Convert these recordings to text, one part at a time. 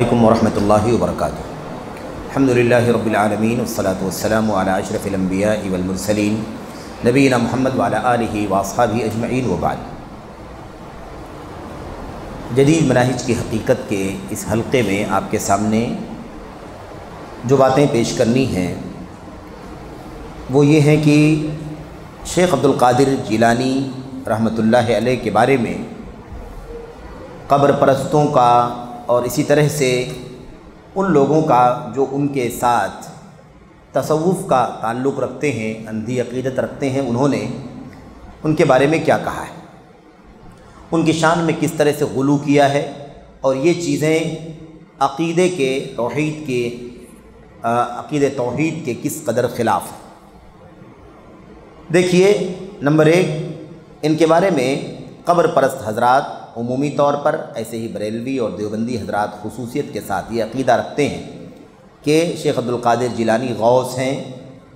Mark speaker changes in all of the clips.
Speaker 1: علیکم ورحمۃ اللہ وبرکاتہ۔ الحمدللہ رب العالمین والصلاة والسلام علی اشرف الانبیاء والمرسلین نبینا محمد وعلی آلہ واصحابہ اجمعین وبعد۔ جدید مناہج کی حقیقت کے اس حلقے میں آپ کے سامنے جو باتیں پیش کرنی ہیں وہ یہ ہیں کہ شیخ عبد القادر جیلانی رحمۃ اللہ علیہ کے بارے میں قبر پرستوں کا اور اسی طرح سے ان لوگوں کا جو ان کے ساتھ تصوف کا تعلق رکھتے ہیں، اندھی عقیدت رکھتے ہیں، انہوں نے ان کے بارے میں کیا کہا ہے، ان کی شان میں کس طرح سے غلو کیا ہے، اور یہ چیزیں عقیدے کے توحید کے کس قدر خلاف ہیں۔ دیکھیے، نمبر 1، ان کے بارے میں قبر پرست حضرات عمومی طور پر، ایسے ہی بریلوی اور دیوبندی حضرات خصوصیت کے ساتھ یہ عقیدہ رکھتے ہیں کہ شیخ عبد القادر جیلانی غوث ہیں،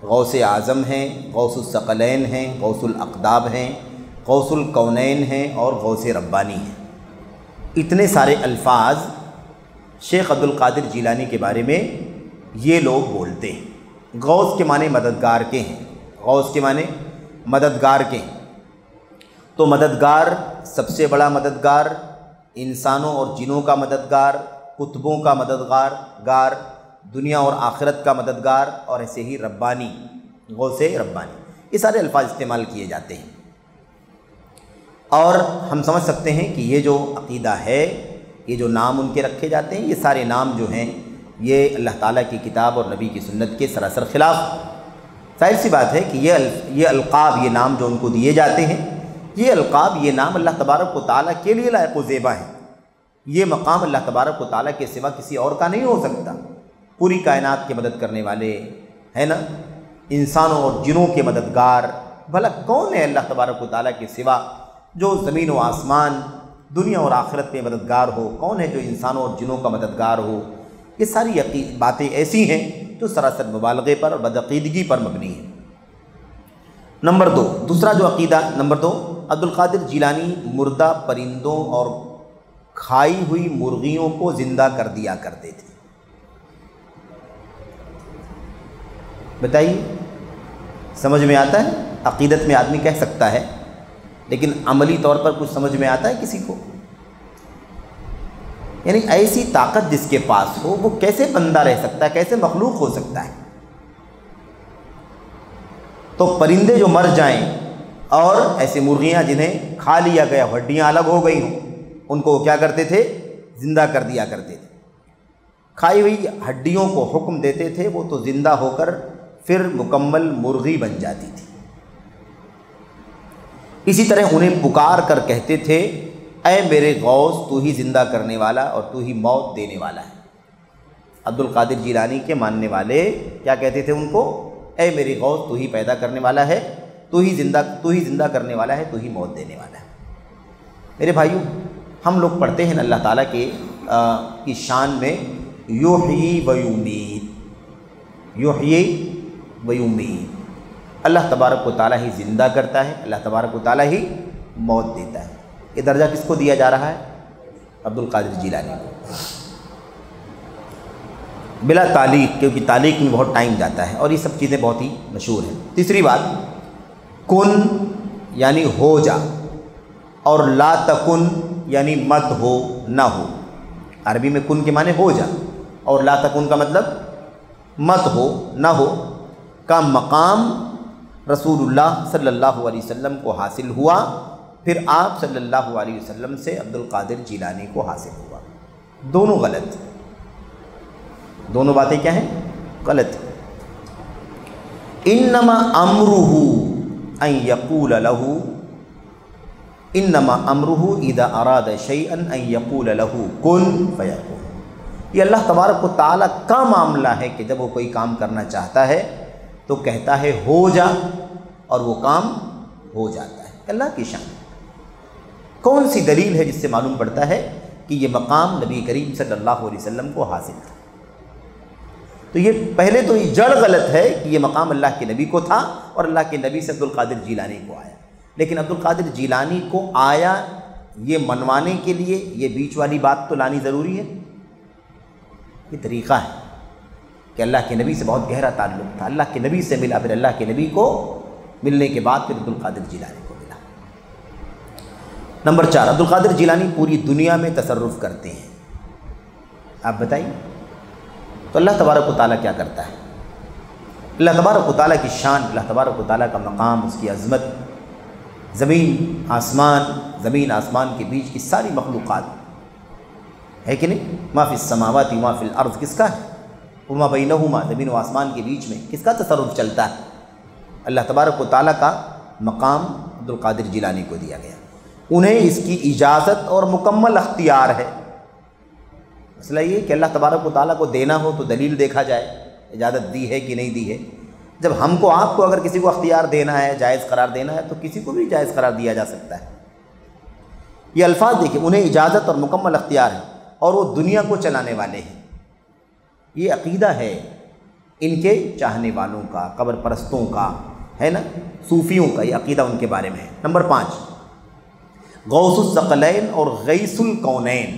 Speaker 1: غوث اعظم ہیں، غوث الثقلین ہیں، غوث الاقطاب ہیں، غوث الکونین ہیں اور غوث ربانی ہیں۔ اتنے سارے الفاظ شیخ عبد القادر جیلانی کے بارے میں یہ لوگ بولتے ہیں۔ غوث کے معنی مددگار کے ہیں، غوث کے معنی مددگار کے ہیں۔ تو مددگار، سب سے بڑا مددگار، انسانوں اور جنوں کا مددگار، قطبوں کا مددگار، دنیا اور آخرت کا مددگار، اور ایسے ہی ربانی، غوث ربانی، یہ سارے الفاظ استعمال کیے جاتے ہیں۔ اور ہم سمجھ سکتے ہیں کہ یہ جو عقیدہ ہے، یہ جو نام ان کے رکھے جاتے ہیں، یہ سارے نام جو ہیں یہ اللہ تعالیٰ کی کتاب اور نبی کی سنت کے سراسر خلاف۔ ظاہر سی بات ہے کہ یہ القاب، یہ نام جو ان کو دیے جاتے ہیں، یہ القاب، یہ نام اللہ تبارک و تعالیٰ کے لیے لائق و زیبا ہے۔ یہ مقام اللہ تبارک و تعالیٰ کے سوا کسی اور کا نہیں ہو سکتا۔ پوری کائنات کے مدد کرنے والے ہے نا، انسانوں اور جنوں کے مددگار، بھلا کون ہے اللہ تبارک و تعالیٰ کے سوا جو زمین و آسمان، دنیا اور آخرت میں مددگار ہو؟ کون ہے جو انسانوں اور جنوں کا مددگار ہو؟ یہ ساری باتیں ایسی ہیں جو سراسر مبالغے پر اور بدعقیدگی پر مبنی ہیں۔ نمبر 2، دوسرا جو عقیدہ، نمبر 2، عبد القادر جیلانی مردہ پرندوں اور کھائی ہوئی مرغیوں کو زندہ کر دیا کرتے تھے۔ بتائیے، سمجھ میں آتا ہے؟ عقیدت میں آدمی کہہ سکتا ہے، لیکن عملی طور پر کچھ سمجھ میں آتا ہے کسی کو؟ یعنی ایسی طاقت جس کے پاس ہو، وہ کیسے بندہ رہ سکتا ہے، کیسے مخلوق ہو سکتا ہے؟ تو پرندے جو مر جائیں اور ایسے مرغیاں جنہیں کھا لیا گیا، ہڈیاں الگ ہو گئی ہوں، ان کو وہ کیا کرتے تھے؟ زندہ کر دیا کرتے تھے۔ کھائی ہوئی ہڈیوں کو حکم دیتے تھے، وہ تو زندہ ہو کر پھر مکمل مرغی بن جاتی تھی۔ اسی طرح انہیں پکار کر کہتے تھے، اے میرے غوث، تو ہی زندہ کرنے والا اور تو ہی موت دینے والا ہے۔ عبد القادر جیلانی کے ماننے والے کیا کہتے تھے ان کو؟ اے میرے غوث، تو ہی پیدا کرنے والا ہے، تو ہی زندہ کرنے والا ہے، تو ہی موت دینے والا ہے۔ میرے بھائیوں، ہم لوگ پڑھتے ہیں اللہ تعالیٰ کی شان میں یحیی و یمیت، یحیی و یمیت، اللہ تبارک و تعالیٰ ہی زندہ کرتا ہے، اللہ تبارک و تعالیٰ ہی موت دیتا ہے۔ یہ درجہ کس کو دیا جا رہا ہے؟ عبد القادر جیلانی کو، بلا تعلیق، کیونکہ تعلیق میں بہت ٹائم جاتا ہے اور یہ سب چیزیں بہت ہی مشہور ہیں۔ تیسری بات، کن یعنی ہو جا، اور لا تکن یعنی مت ہو، نہ ہو۔ عربی میں کن کے معنی ہو جا، اور لا تکن کا مطلب مت ہو، نہ ہو کا مقام رسول اللہ صلی اللہ علیہ وسلم کو حاصل ہوا، پھر آپ صلی اللہ علیہ وسلم سے عبد القادر جیلانی کو حاصل ہوا۔ دونوں غلط، دونوں باتیں کیا ہیں؟ غلط۔ انما امرہ ان یقول لہ، انما امرہ اذا اراد شیئا ان یقول لہ کن فیکون۔ یہ اللہ تبارک و تعالیٰ کا معاملہ ہے کہ جب وہ کوئی کام کرنا چاہتا ہے تو کہتا ہے ہو جا، اور وہ کام ہو جاتا ہے۔ اللہ کی شان۔ کون سی دلیل ہے جس سے معلوم پڑتا ہے کہ یہ مقام نبی کریم صلی اللہ علیہ وسلم کو حاصل تھا؟ تو یہ پہلے تو یہ جڑ غلط ہے کہ یہ مقام اللہ کے نبی کو تھا اور اللہ کے نبی سے عبد القادر جیلانی کو آیا، لیکن عبد القادر جیلانی کو آیا یہ منوانے کے لیے یہ بیچ والی بات تو لانی ضروری ہے۔ یہ طریقہ ہے کہ اللہ کے نبی سے بہت گہرا تعلق تھا، اللہ کے نبی سے ملا، پھر اللہ کے نبی کو ملنے کے بعد پھر عبدالقادر جیلانی کو ملا۔ نمبر 4، عبدالقادر جیلانی پوری دنیا میں تصرف کرتے ہیں۔ آپ بتائیے تو اللہ تبارک و تعالیٰ کیا کرتا ہے؟ اللہ تبارک و تعالیٰ کی شان، اللہ تبارک و تعالیٰ کا مقام، اس کی عظمت، زمین آسمان کے بیچ کی ساری مخلوقات ہے کہ نہیں؟ ما فی السماوات وما فی الارض کس کا ہے؟ وما بینہما، زمین و آسمان کے بیچ میں کس کا تصرف چلتا ہے؟ اللہ تبارک و تعالیٰ کا مقام عبدالقادر جیلانی کو دیا گیا، انہیں اس کی اجازت اور مکمل اختیار ہے۔ مسئلہ یہ کہ اللہ تبارک و تعالیٰ کو دینا ہو تو دلیل دیکھا جائے، اجازت دی ہے کہ نہیں دی ہے۔ جب ہم کو آپ کو اگر کسی کو اختیار دینا ہے، جائز قرار دینا ہے، تو کسی کو بھی جائز قرار دیا جا سکتا ہے۔ یہ الفاظ دیکھیں، انہیں اجازت اور مکمل اختیار ہے اور وہ دنیا کو چلانے والے ہیں۔ یہ عقیدہ ہے ان کے چاہنے والوں کا، قبر پرستوں کا، ہے نا، صوفیوں کا، یہ عقیدہ ان کے بارے میں ہے۔ نمبر 5، غوث الثقلین اور غیث الکونین۔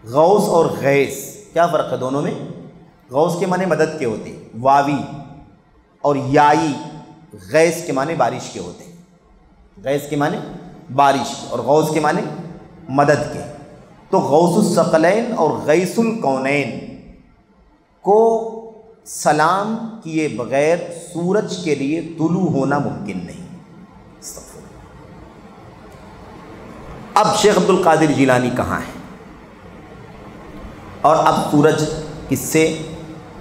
Speaker 1: غوث اور غیث کیا فرق ہے دونوں میں؟ غوث کے معنی مدد کے ہوتے ہیں، واوی، اور یائی غیث کے معنی بارش کے ہوتے ہیں۔ غیث کے معنی بارش اور غوث کے معنی مدد کے۔ تو غوث الثقلین اور غیث الکونین کو سلام کیے بغیر سورج کے لیے طلوع ہونا ممکن نہیں۔ اب شیخ عبدالقادر جیلانی کہاں ہے اور اب سورج کس سے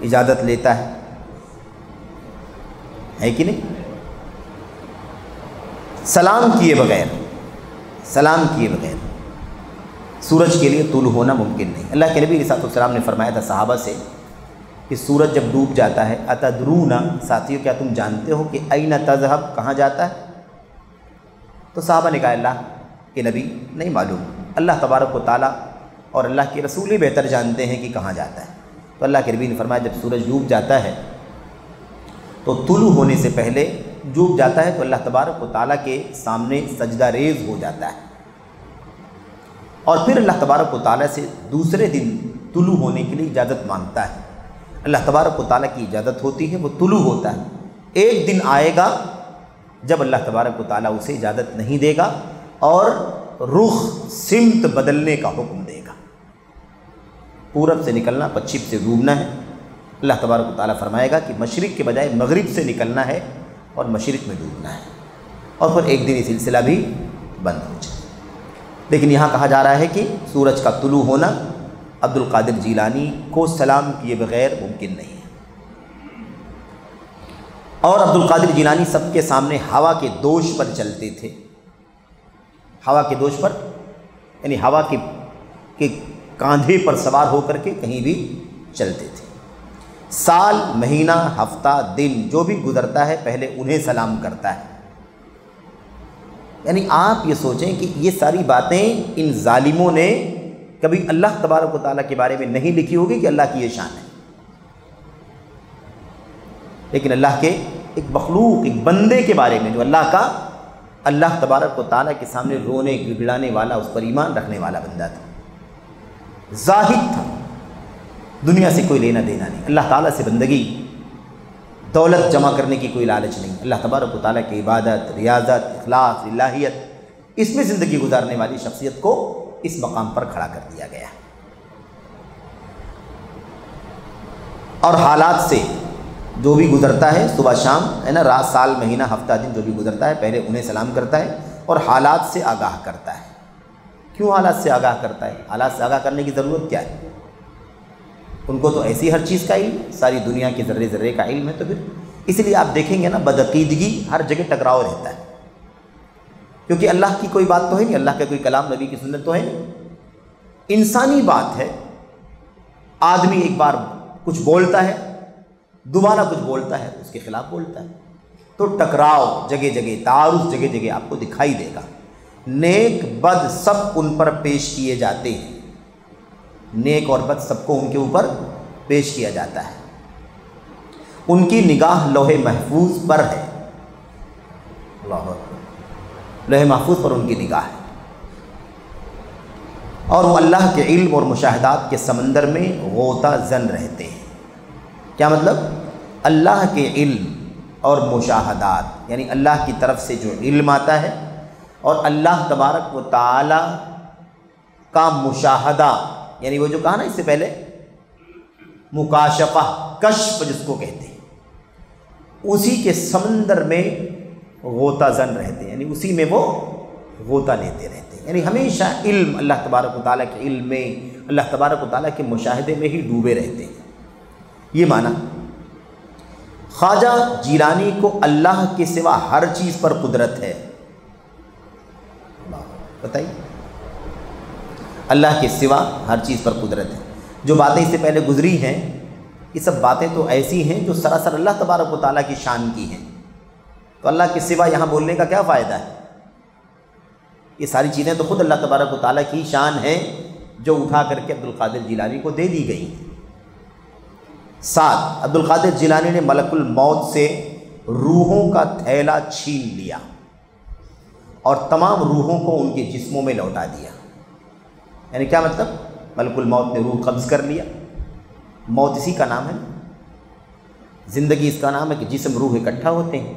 Speaker 1: اجازت لیتا ہے کہ نہیں؟ سلام کیے بغیر سورج کے لیے طلوع ہونا ممکن نہیں۔ اللہ کے نبی علیہ السلام نے فرمایا تھا صحابہ سے کہ سورج جب ڈوب جاتا ہے، اتدرون، ساتھیو کیا تم جانتے ہو کہ این تذہب، کہاں جاتا ہے؟ تو صحابہ نے کہا اللہ کہ نبی نہیں معلوم، اللہ تبارک و تعالیٰ اور اللہ کے رسول ہی بہتر جانتے ہیں کہ کہاں جاتا ہے۔ تو اللہ کے نبی نے فرمایا جب سورج ڈوب جاتا ہے تو طلوع ہونے سے پہلے ڈوب جاتا ہے تو اللہ تبارک و تعالیٰ کے سامنے سجدہ ریز ہو جاتا ہے، اور پھر اللہ تبارک و تعالیٰ سے دوسرے دن طلوع ہونے کے لیے اجازت مانگتا ہے۔ اللہ تبارک و تعالیٰ کی اجازت ہوتی ہے، وہ طلوع ہوتا ہے۔ ایک دن آئے گا جب اللہ تبارک و تعالیٰ اسے اجازت نہیں دے گا اور رخ سمت بدلنے کا حکم دے گا، پورب سے نکلنا، پچھم سے ڈوبنا ہے۔ اللہ تبارک و تعالیٰ فرمائے گا کہ مشرق کے بجائے مغرب سے نکلنا ہے اور مشرق میں ڈوبنا ہے، اور پھر ایک دن یہ سلسلہ بھی بند ہو جائے۔ لیکن یہاں کہا جا رہا ہے کہ سورج کا طلوع ہونا عبدالقادر جیلانی کو سلام کیے بغیر ممکن نہیں ہے۔ اور عبدالقادر جیلانی سب کے سامنے ہوا کے دوش پر چلتے تھے۔ ہوا کے دوش پر یعنی ہوا کے کاندھے پر سوار ہو کر کے کہیں بھی چلتے تھے۔ سال، مہینہ، ہفتہ، دن جو بھی گزرتا ہے پہلے انہیں سلام کرتا ہے۔ یعنی آپ یہ سوچیں کہ یہ ساری باتیں ان ظالموں نے کبھی اللہ تبارک و تعالیٰ کے بارے میں نہیں لکھی ہوگی کہ اللہ کی یہ شان ہے، لیکن اللہ کے ایک مخلوق، ایک بندے کے بارے میں جو اللہ تبارک و تعالیٰ کے سامنے رونے گڑگڑانے والا، اس پر ایمان رکھنے والا بندہ تھا، زاہد تھا، دنیا سے کوئی لینا دینا نہیں، اللہ تعالیٰ سے بندگی، دولت جمع کرنے کی کوئی لالچ نہیں، اللہ تبارک و تعالیٰ کی عبادت، ریاضت، اخلاص، الہیت، اس میں زندگی گزارنے والی شخصیت کو اس مقام پر کھڑا کر دیا گیا۔ اور حالات سے جو بھی گزرتا ہے، صبح شام، ہے نا، رات، سال، مہینہ، ہفتہ، دن جو بھی گزرتا ہے پہلے انہیں سلام کرتا ہے اور حالات سے آگاہ کرتا ہے۔ کیوں حالات سے آگاہ کرتا ہے؟ حالات سے آگاہ کرنے کی ضرورت کیا ہے؟ ان کو تو ایسی ہر چیز کا علم، ساری دنیا کے ذرے ذرے کا علم ہے، تو پھر اس لیے آپ دیکھیں گے نا بدعقیدگی ہر جگہ ٹکراؤ رہتا ہے، کیونکہ اللہ کی کوئی بات تو ہے نہیں، اللہ کا کوئی کلام، نبی کی سنت تو ہے نہیں، انسانی بات ہے۔ آدمی ایک بار کچھ بولتا ہے، دوبارہ کچھ بولتا ہے، اس کے خلاف بولتا ہے، تو ٹکراؤ جگہ جگہ، تعارض جگہ جگہ آپ کو دکھائی دے گا۔ نیک بد سب ان پر پیش کیے جاتے ہیں، نیک اور بد سب کو ان کے اوپر پیش کیا جاتا ہے۔ ان کی نگاہ لوح محفوظ پر ہے، اللہ اکبر، لوح محفوظ پر ان کی نگاہ ہے۔ اور وہ اللہ کے علم اور مشاہدات کے سمندر میں غوطہ زن رہتے ہیں۔ کیا مطلب؟ اللہ کے علم اور مشاہدات، یعنی اللہ کی طرف سے جو علم آتا ہے اور اللہ تبارک و تعالی کا مشاہدہ، یعنی وہ جو کہا نا اس سے پہلے مکاشفہ، کشف جس کو کہتے ہیں، اسی کے سمندر میں غوطہ زن رہتے ہیں، یعنی اسی میں وہ غوطہ لیتے رہتے ہیں، یعنی ہمیشہ علم اللہ تبارک و تعالیٰ کے علم میں، اللہ تبارک و تعالیٰ کے مشاہدے میں ہی ڈوبے رہتے ہیں۔ یہ معنی خواجہ جیلانی کو اللہ کے سوا ہر چیز پر قدرت ہے۔ بتائیے، اللہ کے سوا ہر چیز پر قدرت ہے۔ جو باتیں اس سے پہلے گزری ہیں یہ سب باتیں تو ایسی ہیں جو سراسر اللہ تبارک و تعالیٰ کی شان کی ہیں، تو اللہ کے سوا یہاں بولنے کا کیا فائدہ ہے؟ یہ ساری چیزیں تو خود اللہ تبارک و تعالیٰ کی شان ہیں جو اٹھا کر کے عبدالقادر جیلانی کو دے دی گئی ہیں۔ 7، عبدالقادر جیلانی نے ملک الموت سے روحوں کا تھیلا چھین لیا اور تمام روحوں کو ان کے جسموں میں لوٹا دیا۔ یعنی کیا مطلب؟ ملک الموت نے روح قبض کر لیا، موت اسی کا نام ہے، زندگی اس کا نام ہے کہ جسم روح اکٹھا ہوتے ہیں،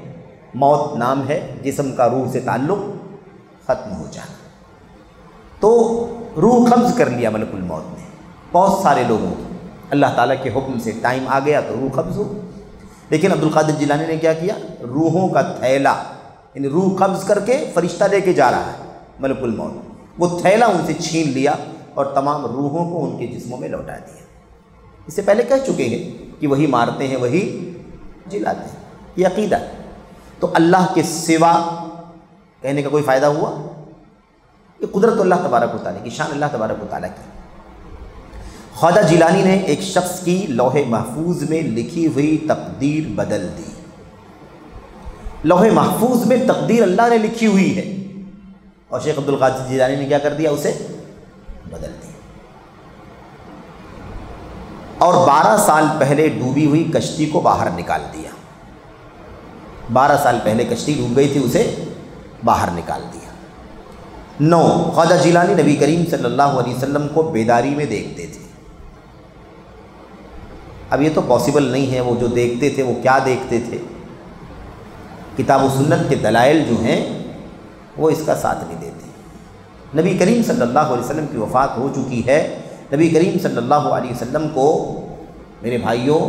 Speaker 1: موت نام ہے جسم کا روح سے تعلق ختم ہو جانا۔ تو روح قبض کر لیا ملک الموت نے بہت سارے لوگوں کی، اللہ تعالیٰ کے حکم سے ٹائم آ گیا تو روح قبض ہو۔ لیکن عبدالقادر جیلانی نے کیا کیا؟ روحوں کا تھیلا، یعنی روح قبض کر کے فرشتہ لے کے جا رہا ہے ملک الموت، وہ تھیلا ان سے چھین لیا اور تمام روحوں کو ان کے جسموں میں لوٹا دیا۔ اس سے پہلے کہہ چکے ہیں کہ وہی مارتے ہیں وہی جلاتے ہیں، یہ عقیدہ ہے۔ تو اللہ کے سوا کہنے کا کوئی فائدہ ہوا؟ یہ قدرت اللہ تبارک و تعالیٰ کی شان، اللہ تبارک و تعالیٰ کی۔ خواجہ جیلانی نے ایک شخص کی لوح محفوظ میں لکھی ہوئی تقدیر بدل دی۔ لوح محفوظ میں تقدیر اللہ نے لکھی ہوئی ہے اور شیخ عبدالقادر جیلانی نے کیا کر دیا؟ اسے بدل دیا۔ اور 12 سال پہلے ڈوبی ہوئی کشتی کو باہر نکال دیا۔ 12 سال پہلے کشتی ڈوب گئی تھی، اسے باہر نکال دیا۔ 9، خواجہ جیلانی نبی کریم صلی اللہ علیہ وسلم کو بیداری میں دیکھتے تھے۔ اب یہ تو پاسبل نہیں ہے، وہ جو دیکھتے تھے وہ کیا دیکھتے تھے؟ کتاب و سنت کے دلائل جو ہیں وہ اس کا ساتھ نہیں دیتے۔ نبی کریم صلی اللہ علیہ وسلم کی وفات ہو چکی ہے۔ نبی کریم صلی اللہ علیہ وسلم کو میرے بھائیوں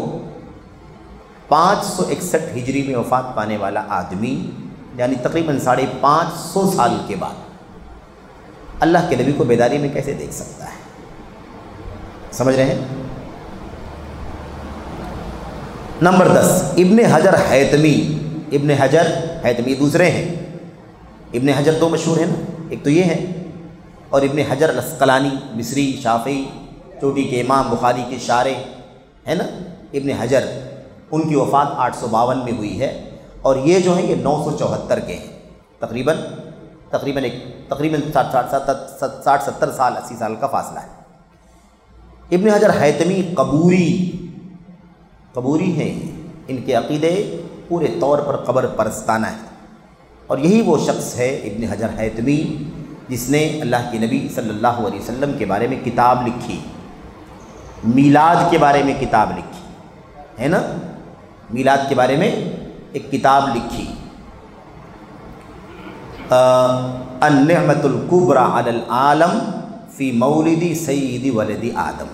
Speaker 1: 561 ہجری میں وفات پانے والا آدمی، یعنی تقریباً 550 سال کے بعد اللہ کے نبی کو بیداری میں کیسے دیکھ سکتا ہے؟ سمجھ رہے ہیں؟ نمبر 10، ابن حجر حیتمی۔ ابن حجر حیتمی دوسرے ہیں، ابن حجر دو مشہور ہیں نا، ایک تو یہ ہے اور ابن حجر الاسقلانی مصری شافعی چوٹی کے امام بخاری کے شارح ہے نا، ابن حجر، ان کی وفات 852 میں ہوئی ہے اور یہ جو ہیں یہ 974 کے ہیں، تقریباً 60-70 سال 80 سال کا فاصلہ ہے۔ ابن حجر حیتمی قبوری ہیں، ان کے عقیدے پورے طور پر قبر پرستانہ ہے، اور یہی وہ شخص ہے ابن حجر حیتمی جس نے اللہ کے نبی صلی اللہ علیہ وسلم کے بارے میں کتاب لکھی، میلاد کے بارے میں کتاب لکھی ہے نا، میلاد کے بارے میں ایک کتاب لکھی، النعمۃ الکبریٰ علی العالم فی مولد سید ولد آدم۔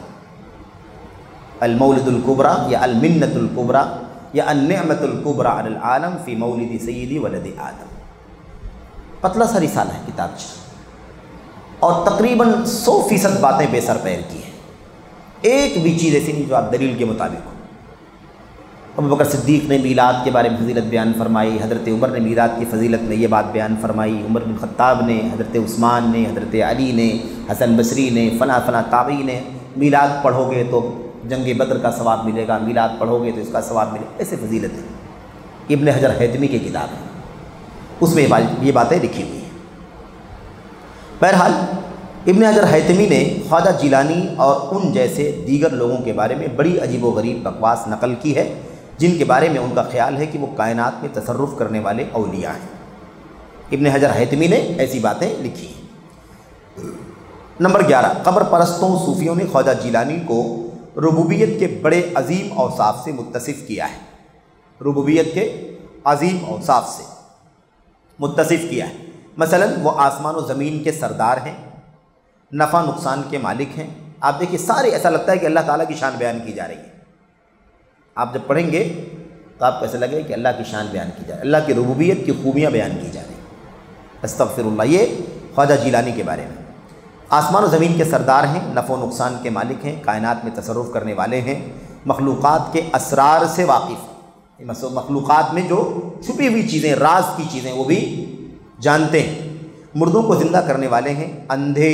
Speaker 1: المولد الکبریٰ یا المنت الکبریٰ یا النعمۃ الکبریٰ علی العالم فی مولد سید ولد آدم۔ پتلا سا رسالہ ہے کتابچہ، اور تقریباً 100% باتیں بے سر پیر کی ہیں، ایک بھی چیز ایسی نہیں جو آپ دلیل کے مطابق ہو۔ ابوبکر صدیق نے میلاد کے بارے میں فضیلت بیان فرمائی، حضرت عمر نے میلاد کی فضیلت میں یہ بات بیان فرمائی، عمر بن خطاب نے، حضرت عثمان نے، حضرت علی نے، حسن بصری نے، فلاں تابعی نے، میلاد پڑھو گے تو جنگ بدر کا ثواب ملے گا، میلاد پڑھو گے تو اس کا ثواب ملے گا، ایسے فضیلت ہے۔ ابن حجر حیتمی کی کتاب ہے، اس میں یہ باتیں لکھی ہوئی ہیں۔ بہرحال ابن حجر حیتمی نے خواجہ جیلانی اور ان جیسے دیگر لوگوں کے بارے میں بڑی عجیب و غریب بکواس نقل کی ہے، جن کے بارے میں ان کا خیال ہے کہ وہ کائنات میں تصرف کرنے والے اولیاء ہیں۔ ابن حجر حیتمی نے ایسی باتیں لکھی ہیں۔ نمبر 11، قبر پرستوں صوفیوں نے خواجہ جیلانی کو ربوبیت کے بڑے عظیم اوصاف سے متصف کیا ہے، ربوبیت کے عظیم اوصاف سے متصف کیا ہے۔ مثلا وہ آسمان و زمین کے سردار ہیں، نفع نقصان کے مالک ہیں۔ آپ دیکھیے سارے ایسا لگتا ہے کہ اللہ تعالیٰ کی شان بیان کی جا رہی ہے، آپ جب پڑھیں گے تو آپ کو ایسا لگے کہ اللہ کی شان بیان کی جا رہی ہے، اللہ کی ربوبیت کی خوبیاں بیان کی جا رہی ہیں۔ استغفر اللہ، یہ خواجہ جیلانی کے بارے میں۔ آسمان و زمین کے سردار ہیں، نفع و نقصان کے مالک ہیں، کائنات میں تصرف کرنے والے ہیں، مخلوقات کے اسرار سے واقف ہیں، مخلوقات میں جو چھپی ہوئی چیزیں، راز کی چیزیں وہ بھی جانتے ہیں، مردوں کو زندہ کرنے والے ہیں، اندھے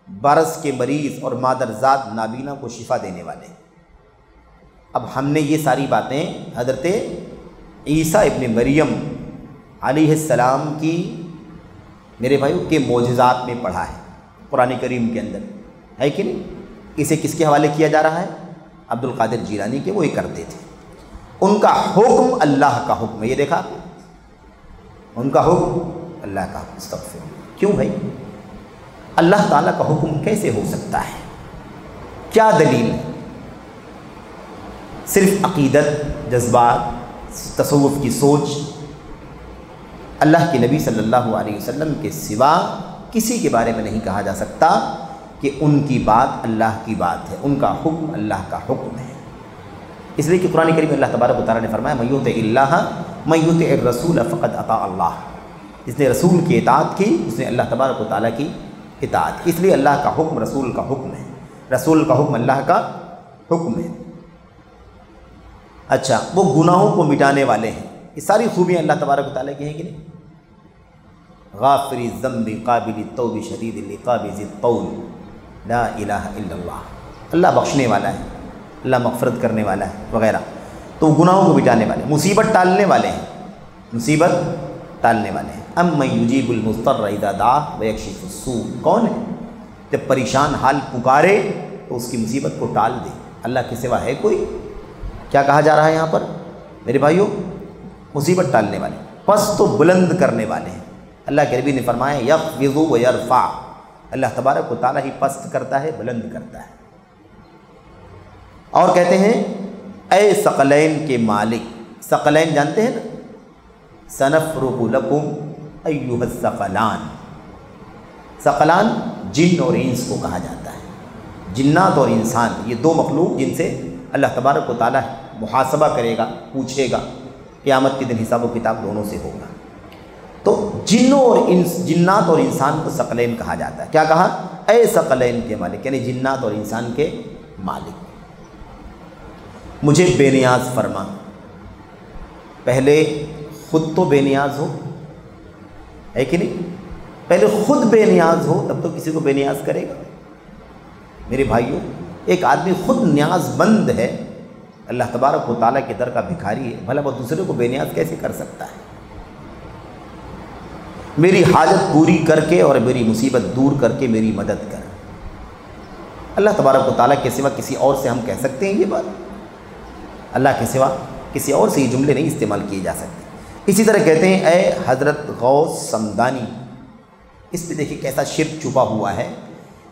Speaker 1: برس کے مریض اور مادرزاد نابینا کو شفا دینے والے ہیں۔ اب ہم نے یہ ساری باتیں حضرت عیسیٰ ابن مریم علیہ السلام کی میرے بھائیوں کے معجزات میں پڑھا ہے، قرآن کریم کے اندر ہے کہ نہیں؟ اسے کس کے حوالے کیا جا رہا ہے؟ عبد القادر جیلانی کے، وہ یہ کرتے تھے۔ ان کا حکم اللہ کا حکم ہے، یہ دیکھا ان کا حکم اللہ کا حکم۔ استغفر اللہ، کیوں بھائی؟ اللہ تعالیٰ کا حکم کیسے ہو سکتا ہے؟ کیا دلیل ہے؟ صرف عقیدت، جذبات، تصوف کی سوچ، اللہ کے نبی صلی اللہ علیہ وسلم کے سوا کسی کے بارے میں نہیں کہا جا سکتا کہ ان کی بات اللہ کی بات ہے، ان کا حکم اللہ کا حکم ہے۔ اس لیے کہ قرآن کریم میں اللہ تبارک و تعالیٰ نے فرمایا من یطع اللہ من یطع الرسول فقد اطاع اللہ، جس نے رسول کی اطاعت کی اس نے اللہ تبارک و تعالیٰ کی اطاعت کی۔ اس لیے اللہ کا حکم رسول کا حکم ہے، رسول کا حکم اللہ کا حکم ہے۔ اچھا، وہ گناہوں کو مٹانے والے ہیں، یہ ساری خوبیاں اللہ تبارک و تعالیٰ کی ہیں کہ نہیں؟ غافر الذنب قابل التوب شدید العقاب ذی الطول لا الہ الا اللہ، اللہ بخشنے والا ہے، اللہ مغفرت کرنے والا ہے وغیرہ۔ تو گناہوں کو مٹانے والے، مصیبت ٹالنے والے ہیں، مصیبت ٹالنے والے ہیں۔ امن یجیب المضطر اذا دعاہ ویکشف السوء، کون ہے جب پریشان حال پکارے تو اس کی مصیبت کو ٹال دے؟ اللہ کے سوا ہے کوئی؟ کیا کہا جا رہا ہے یہاں پر میرے بھائیوں؟ مصیبت ٹالنے والے، پس تو بلند کرنے والے ہیں۔ اللہ کے نبی نے فرمایا یخفض و یرفع، اللہ تبارک و تعالیٰ ہی پست کرتا ہے، بلند کرتا ہے۔ اور کہتے ہیں اے ثقلین کے مالک، ثقلین جانتے ہیں نا؟ سنفرغ لکم ایھا الثقلان، ثقلان جن اور انس کو کہا جاتا ہے، جنات اور انسان، یہ دو مخلوق جن سے اللہ تبارک و تعالیٰ محاسبہ کرے گا، پوچھے گا، قیامت کے دن حساب و کتاب دونوں سے ہوگا۔ تو جنوں اور جنات اور انسان کو ثقلین کہا جاتا ہے۔ کیا کہا؟ اے ثقلین کے مالک، یعنی جنات اور انسان کے مالک، مجھے بے نیاز فرما۔ پہلے خود تو بے نیاز ہو، ہے کہ نہیں؟ پہلے خود بے نیاز ہو تب تو کسی کو بے نیاز کرے گا۔ میرے بھائیوں، ایک آدمی خود نیاز مند ہے، اللہ تبارک و تعالیٰ کے در کا بھکاری ہے، بھلا وہ دوسرے کو بے نیاز کیسے کر سکتا ہے؟ میری حاجت پوری کر کے اور میری مصیبت دور کر کے میری مدد کر۔ اللہ تبارک و تعالیٰ کے سوا کسی اور سے ہم کہہ سکتے ہیں یہ بات؟ اللہ کے سوا کسی اور سے یہ جملے نہیں استعمال کیے جا سکتے۔ اسی طرح کہتے ہیں اے حضرت غوث سمدانی، اس پہ دیکھیں کیسا شرک چھپا ہوا ہے،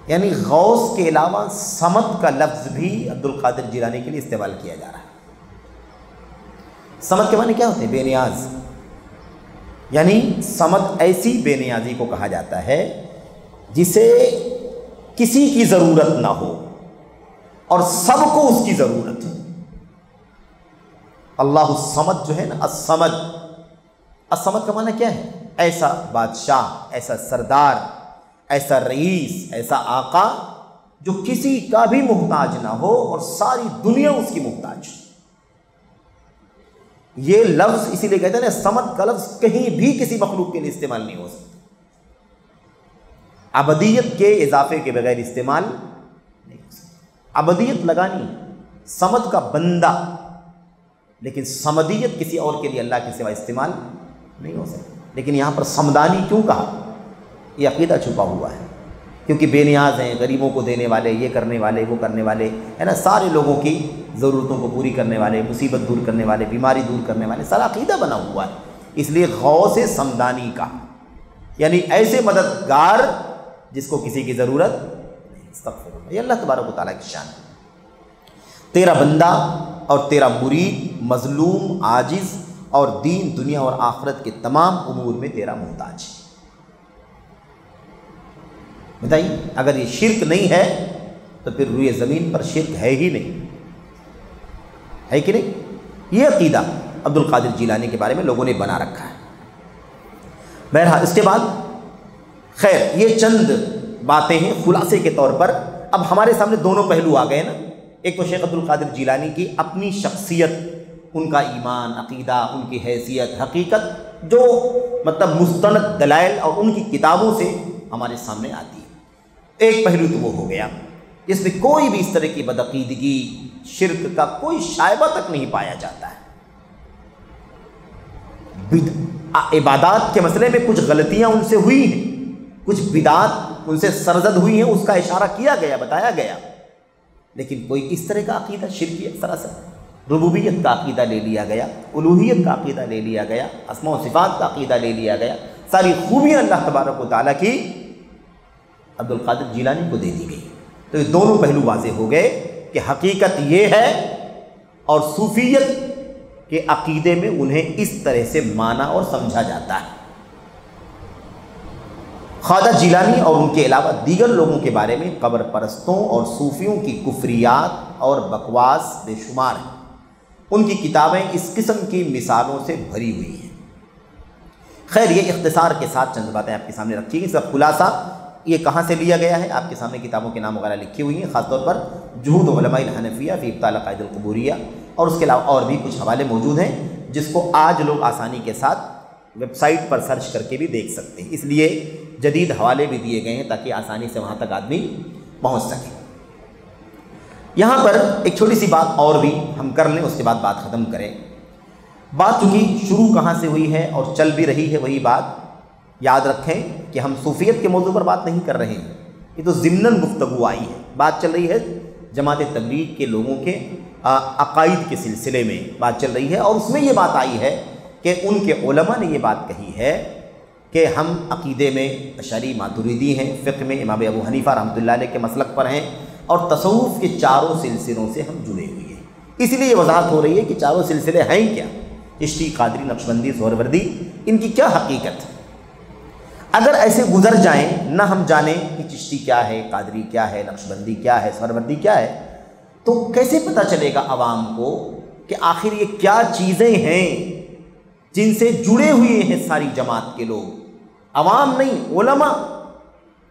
Speaker 1: یعنی غوث کے علاوہ صمد کا لفظ بھی عبد القادر جیلانی کے لیے استعمال کیا جا رہا ہے۔ صمد کے معنی کیا ہوتے ہیں؟ بے نیاز، یعنی صمد ایسی بے نیازی کو کہا جاتا ہے جسے کسی کی ضرورت نہ ہو اور سب کو اس کی ضرورت ہو۔ اللہ الصمد جو ہے نا، الصمد، الصمد کا معنی کیا ہے؟ ایسا بادشاہ، ایسا سردار، ایسا رئیس، ایسا آقا جو کسی کا بھی محتاج نہ ہو اور ساری دنیا اس کی محتاج ہو۔ یہ لفظ اسی لیے کہتے ہیں نا، صمد کا لفظ کہیں بھی کسی مخلوق کے لیے استعمال نہیں ہو سکتا، ابدیت کے اضافے کے بغیر استعمال نہیں ہو سکتا۔ ابدیت لگانی صمد کا بندہ، لیکن صمدیت کسی اور کے لیے اللہ کے سوا استعمال نہیں ہو سکتی۔ لیکن یہاں پر صمدانی کیوں کہا؟ یہ عقیدہ چھپا ہوا ہے، کیونکہ بے نیاز ہیں، غریبوں کو دینے والے، یہ کرنے والے، وہ کرنے والے، ہے نا، سارے لوگوں کی ضرورتوں کو پوری کرنے والے، مصیبت دور کرنے والے، بیماری دور کرنے والے، سارا عقیدہ بنا ہوا ہے۔ اس لیے غوث سمدانی کہا، یعنی ایسے مددگار جس کو کسی کی ضرورت نہیں. استغفر اللہ. یہ اللہ تبارک و تعالیٰ کی شان ہے. تیرا بندہ اور تیرا مرید مظلوم، عاجز اور دین دنیا اور آخرت کے تمام امور میں تیرا محتاج ہے. بتائیے اگر یہ شرک نہیں ہے تو پھر روئے زمین پر شرک ہے ہی نہیں، ہے کہ نہیں؟ یہ عقیدہ عبد القادر جیلانی کے بارے میں لوگوں نے بنا رکھا ہے. بہرحال اس کے بعد خیر یہ چند باتیں ہیں خلاصے کے طور پر. اب ہمارے سامنے دونوں پہلو آ گئے نا. ایک تو شیخ عبد القادر جیلانی کی اپنی شخصیت، ان کا ایمان، عقیدہ، ان کی حیثیت، حقیقت جو مطلب مستند دلائل اور ان کی کتابوں سے ہمارے سامنے آتی ہے. ایک پہلو تو وہ ہو گیا جس میں کوئی بھی اس طرح کی بدعقیدگی، شرک کا کوئی شائبہ تک نہیں پایا جاتا ہے. عبادات کے مسئلے میں کچھ غلطیاں ان سے ہوئی ہیں، کچھ بدعات ان سے سرزد ہوئی ہیں، اس کا اشارہ کیا گیا، بتایا گیا، لیکن کوئی اس طرح کا عقیدہ شرکیت سراسر ربوبیت کا عقیدہ لے لیا گیا، الوہیت کا عقیدہ لے لیا گیا، اسماء و صفات کا عقیدہ لے لیا گیا، ساری خوبیاں اللہ تبارک و تعالیٰ کی عبد القادر جیلانی کو دے دی گئی. تو یہ دونوں پہلو واضح ہو گئے کہ حقیقت یہ ہے اور صوفیت کے عقیدے میں انہیں اس طرح سے مانا اور سمجھا جاتا ہے. خواجہ جیلانی اور ان کے علاوہ دیگر لوگوں کے بارے میں قبر پرستوں اور صوفیوں کی کفریات اور بکواس بے شمار ہیں. ان کی کتابیں اس قسم کی مثالوں سے بھری ہوئی ہیں. خیر یہ اختصار کے ساتھ چند باتیں آپ کے سامنے رکھی گئی. اس کا خلاصہ یہ کہاں سے لیا گیا ہے؟ آپ کے سامنے کتابوں کے نام وغیرہ لکھی ہوئی ہیں، خاص طور پر جہود علماء الحنفیہ فی ابطال عقائد القبوریہ، اور اس کے علاوہ اور بھی کچھ حوالے موجود ہیں جس کو آج لوگ آسانی کے ساتھ ویب سائٹ پر سرچ کر کے بھی دیکھ سکتے ہیں. اس لیے جدید حوالے بھی دیے گئے ہیں تاکہ آسانی سے وہاں تک آدمی پہنچ سکے. یہاں پر ایک چھوٹی سی بات اور بھی ہم کر لیں، اس کے بعد بات ختم کریں. بات چونکہ شروع کہاں سے ہوئی ہے اور چل بھی رہی ہے وہی بات. یاد رکھیں کہ ہم صوفیت کے موضوع پر بات نہیں کر رہے ہیں، یہ تو ضمناً گفتگو آئی ہے. بات چل رہی ہے جماعت تبلیغ کے لوگوں کے عقائد کے سلسلے میں بات چل رہی ہے، اور اس میں یہ بات آئی ہے کہ ان کے علماء نے یہ بات کہی ہے کہ ہم عقیدے میں اشعری ماتریدی ہیں، فقہ میں امام ابو حنیفہ رحمۃ اللہ علیہ کے مسلک پر ہیں، اور تصوف کے چاروں سلسلوں سے ہم جڑے ہوئے ہیں. اس لیے یہ وضاحت ہو رہی ہے کہ چاروں سلسلے ہیں کیا، چشتی، قادری، نقشبندی، سہروردی، ان کی کیا حقیقت. اگر ایسے گزر جائیں نہ ہم جانیں کہ چشتی کیا ہے، قادری کیا ہے، نقشبندی کیا ہے، سہروردی کیا ہے، تو کیسے پتہ چلے گا عوام کو کہ آخر یہ کیا چیزیں ہیں جن سے جڑے ہوئے ہیں ساری جماعت کے لوگ. عوام نہیں، علماء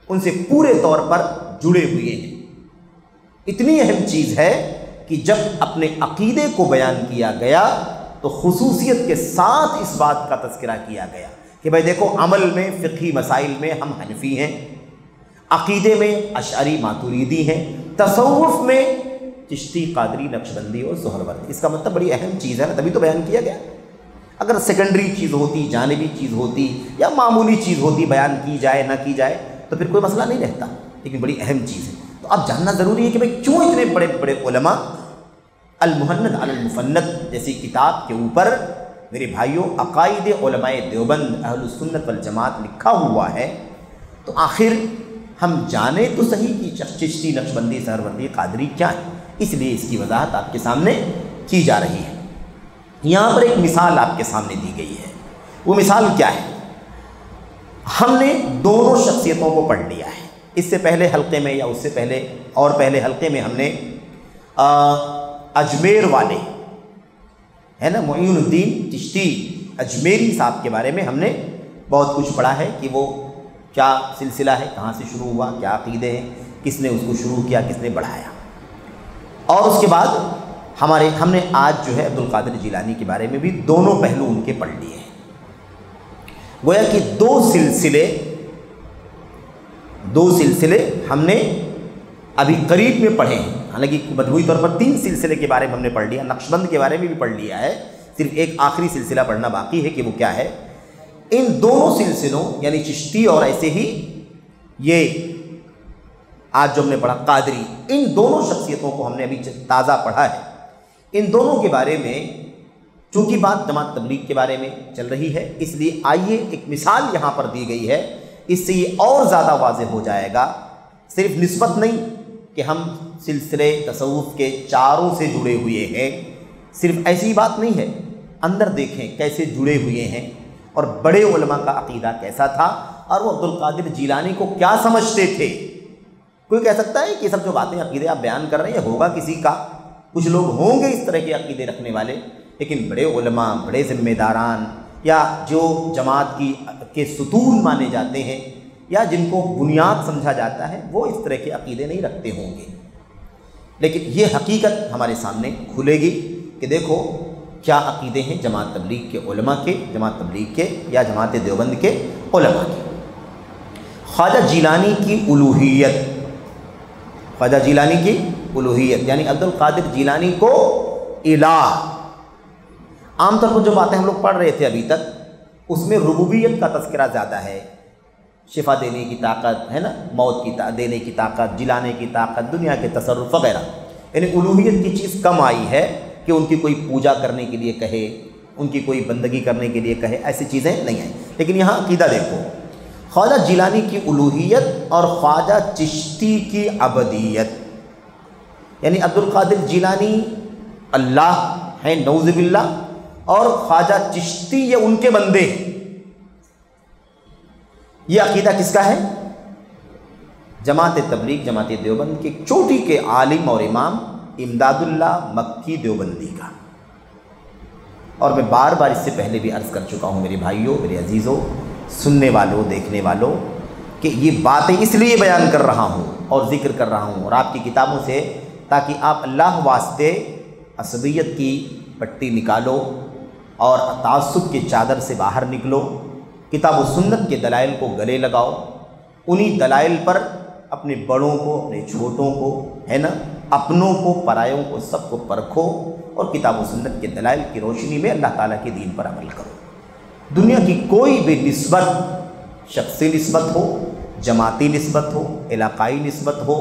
Speaker 1: ان سے پورے طور پر جڑے ہوئے ہیں. اتنی اہم چیز ہے کہ جب اپنے عقیدے کو بیان کیا گیا تو خصوصیت کے ساتھ اس بات کا تذکرہ کیا گیا کہ بھائی دیکھو، عمل میں فقہی مسائل میں ہم حنفی ہیں، عقیدے میں اشعری ماتریدی ہیں، تصوف میں چشتی، قادری، نقشبندی اور سہروردی. اس کا مطلب بڑی اہم چیز ہے نا، تبھی تو بیان کیا گیا. اگر سیکنڈری چیز ہوتی، جانبی چیز ہوتی یا معمولی چیز ہوتی، بیان کی جائے نہ کی جائے تو پھر کوئی مسئلہ نہیں رہتا، لیکن بڑی اہم چیز ہے. تو اب جاننا ضروری ہے کہ بھائی کیوں اتنے بڑے بڑے علماء المہند علی المفند جیسی کتاب کے اوپر، میرے بھائیوں، عقائد علماء دیوبند اہل السنت والجماعت لکھا ہوا ہے، تو آخر ہم جانیں تو صحیح کہ چشتی، نقشبندی، سہروردی، قادری کیا ہے. اس لیے اس کی وضاحت آپ کے سامنے کی جا رہی ہے. یہاں پر ایک مثال آپ کے سامنے دی گئی ہے. وہ مثال کیا ہے؟ ہم نے دونوں شخصیتوں کو پڑھ لیا ہے. اس سے پہلے حلقے میں یا اس سے پہلے اور پہلے حلقے میں ہم نے اجمیر والے ہے نا، معین الدین چشتی اجمیری صاحب کے بارے میں ہم نے بہت کچھ پڑھا ہے کہ وہ کیا سلسلہ ہے، کہاں سے شروع ہوا، کیا عقیدے ہیں، کس نے اس کو شروع کیا، کس نے بڑھایا. اور اس کے بعد ہم نے آج جو ہے عبد القادر جیلانی کے بارے میں بھی دونوں پہلو ان کے پڑھ لیے ہیں. گویا کہ دو سلسلے ہم نے ابھی قریب میں پڑھے ہیں. حالانکہ مجموعی طور پر 3 سلسلے کے بارے میں ہم نے پڑھ لیا، نقشبند کے بارے میں بھی پڑھ لیا ہے، صرف ایک آخری سلسلہ پڑھنا باقی ہے کہ وہ کیا ہے. ان دونوں سلسلوں یعنی چشتی اور ایسے ہی یہ آج جو ہم نے پڑھا قادری، ان دونوں شخصیتوں کو ہم نے ابھی تازہ پڑھا ہے. ان دونوں کے بارے میں چونکہ بات جماعت تبلیغ کے بارے میں چل رہی ہے، اس لیے آئیے ایک مثال یہاں پر دی گئی ہے اس سے یہ اور زیادہ واضح ہو جائے گا، صرف نسبت نہیں کہ ہم سلسلے تصوف کے چاروں سے جڑے ہوئے ہیں، صرف ایسی بات نہیں ہے، اندر دیکھیں کیسے جڑے ہوئے ہیں اور بڑے علماء کا عقیدہ کیسا تھا اور وہ عبدالقادر جیلانی کو کیا سمجھتے تھے۔ کوئی کہہ سکتا ہے کہ یہ سب جو باتیں عقیدے آپ بیان کر رہے ہیں ہوگا کسی کا، کچھ لوگ ہوں گے اس طرح کے عقیدے رکھنے والے، لیکن بڑے علماء، بڑے ذمہ داران یا جو جماعت کے ستون مانے جاتے ہیں یا جن کو بنیاد سمجھا جاتا ہے، وہ اس طرح کے عقیدے نہیں رکھتے ہوں گے۔ لیکن یہ حقیقت ہمارے سامنے کھلے گی کہ دیکھو کیا عقیدے ہیں جماعت تبلیغ کے علماء کے، جماعت تبلیغ کے یا جماعت دیوبند کے علماء کے۔ خواجہ جیلانی کی الوہیت، خواجہ جیلانی کی الوہیت یعنی عبدالقادر جیلانی کو الہ، عام طور پر جو باتیں ہم لوگ پڑھ رہے تھے ابھی تک اس میں ربوبیت کا تذکرہ زیادہ ہے، شفا دینے کی طاقت ہے نا، موت کی دینے کی طاقت، جلانے کی طاقت، دنیا کے تصرف وغیرہ، یعنی الوہیت کی چیز کم آئی ہے کہ ان کی کوئی پوجا کرنے کے لیے کہے، ان کی کوئی بندگی کرنے کے لیے کہے، ایسی چیزیں نہیں ہیں۔ لیکن یہاں عقیدہ دیکھو، خواجہ جیلانی کی الوہیت اور خواجہ چشتی کی عبدیت، یعنی عبدالقادر جیلانی اللہ ہیں نعوذ باللہ، اور خواجہ چشتی یہ ان کے بندے ہیں۔ یہ عقیدہ کس کا ہے؟ جماعت تبلیغ جماعت دیوبند کے چوٹی کے عالم اور امام امداد اللہ مکی دیوبندی کا۔ اور میں بار بار اس سے پہلے بھی عرض کر چکا ہوں میرے بھائیوں، میرے عزیزوں، سننے والوں، دیکھنے والوں، کہ یہ باتیں اس لیے بیان کر رہا ہوں اور ذکر کر رہا ہوں اور آپ کی کتابوں سے، تاکہ آپ اللہ واسطے عصبیت کی پٹی نکالو اور تعصب کے چادر سے باہر نکلو، کتاب و سنت کے دلائل کو گلے لگاؤ، انہی دلائل پر اپنے بڑوں کو، اپنے چھوٹوں کو، ہے نا، اپنوں کو، پرایوں کو، سب کو پرکھو اور کتاب و سنت کے دلائل کی روشنی میں اللہ تعالیٰ کے دین پر عمل کرو۔ دنیا کی کوئی بھی نسبت، شخصی نسبت ہو، جماعتی نسبت ہو، علاقائی نسبت ہو،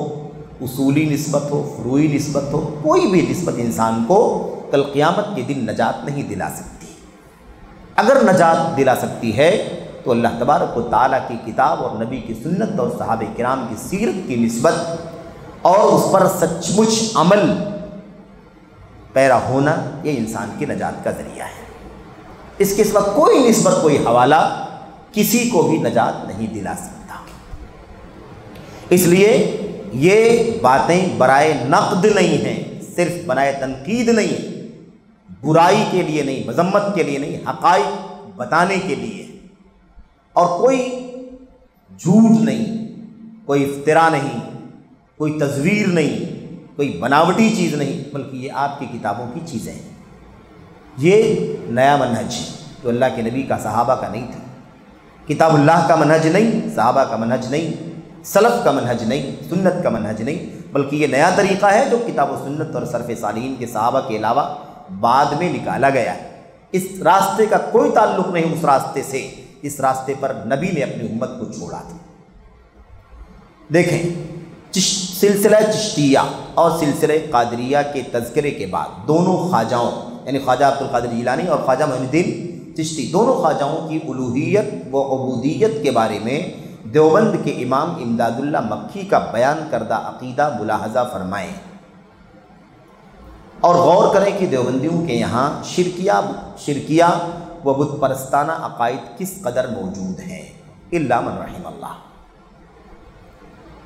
Speaker 1: اصولی نسبت ہو، فروعی نسبت ہو، کوئی بھی نسبت انسان کو کل قیامت کے دن نجات نہیں دلا سکتی۔ اگر نجات دلا سکتی ہے تو اللہ تبارک و تعالیٰ کی کتاب اور نبی کی سنت اور صحابہ کرام کی سیرت کی نسبت اور اس پر سچ مچ عمل پیرا ہونا، یہ انسان کی نجات کا ذریعہ ہے۔ اس کے سوا کوئی نسبت، کوئی حوالہ کسی کو بھی نجات نہیں دلا سکتا۔ اس لیے یہ باتیں برائے نقد نہیں ہیں، صرف برائے تنقید نہیں ہیں، برائی کے لیے نہیں، مذمت کے لیے نہیں، حقائق بتانے کے لیے، اور کوئی جھوٹ نہیں، کوئی افتراء نہیں، کوئی تزویر نہیں، کوئی بناوٹی چیز نہیں، بلکہ یہ آپ کی کتابوں کی چیزیں ہیں۔ یہ نیا منہج ہے جو اللہ کے نبی کا، صحابہ کا نہیں تھا، کتاب اللہ کا منہج نہیں، صحابہ کا منہج نہیں، سلف کا منہج نہیں، سنت کا منہج نہیں، بلکہ یہ نیا طریقہ ہے جو کتاب و سنت اور سلف صالحین کے صحابہ کے علاوہ بعد میں نکالا گیا ہے۔ اس راستے کا کوئی تعلق نہیں اس راستے سے، اس راستے پر نبی نے اپنی امت کو چھوڑا تھا۔ دیکھیں، سلسلہ چشتیہ اور سلسلہ قادریہ کے تذکرے کے بعد دونوں خواجاؤں یعنی خواجہ عبدالقادر جیلانی اور خواجہ معین الدین چشتی، دونوں خواجاؤں کی الوہیت و عبودیت کے بارے میں دیوبند کے امام امداد اللہ مکی کا بیان کردہ عقیدہ ملاحظہ فرمائیں اور غور کریں کہ دیوبندیوں کے یہاں شرکیہ و بت پرستانہ عقائد کس قدر موجود ہیں، الا من رحم اللہ۔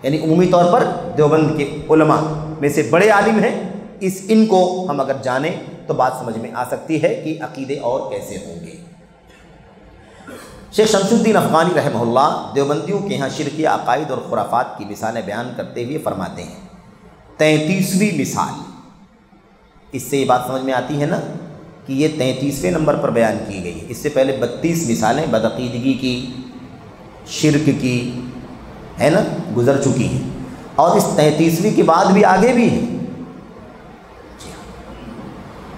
Speaker 1: یعنی عمومی طور پر دیوبند کے علماء میں سے بڑے عالم ہیں، ان کو ہم اگر جانیں تو بات سمجھ میں آ سکتی ہے کہ عقیدے اور کیسے ہوں گے۔ شیخ شمس الدین افغانی رحمہ اللہ دیوبندیوں کے یہاں شرکیہ عقائد اور خرافات کی مثالیں بیان کرتے ہوئے فرماتے ہیں، 33ویں مثال، اس سے یہ بات سمجھ میں آتی ہے نا کہ یہ 33ویں نمبر پر بیان کی گئی ہے۔ اس سے پہلے 32 مثالیں بدعقیدگی کی، شرک کی، ہے نا، گزر چکی ہیں، اور اس 33ویں کے بعد بھی آگے بھی ہے۔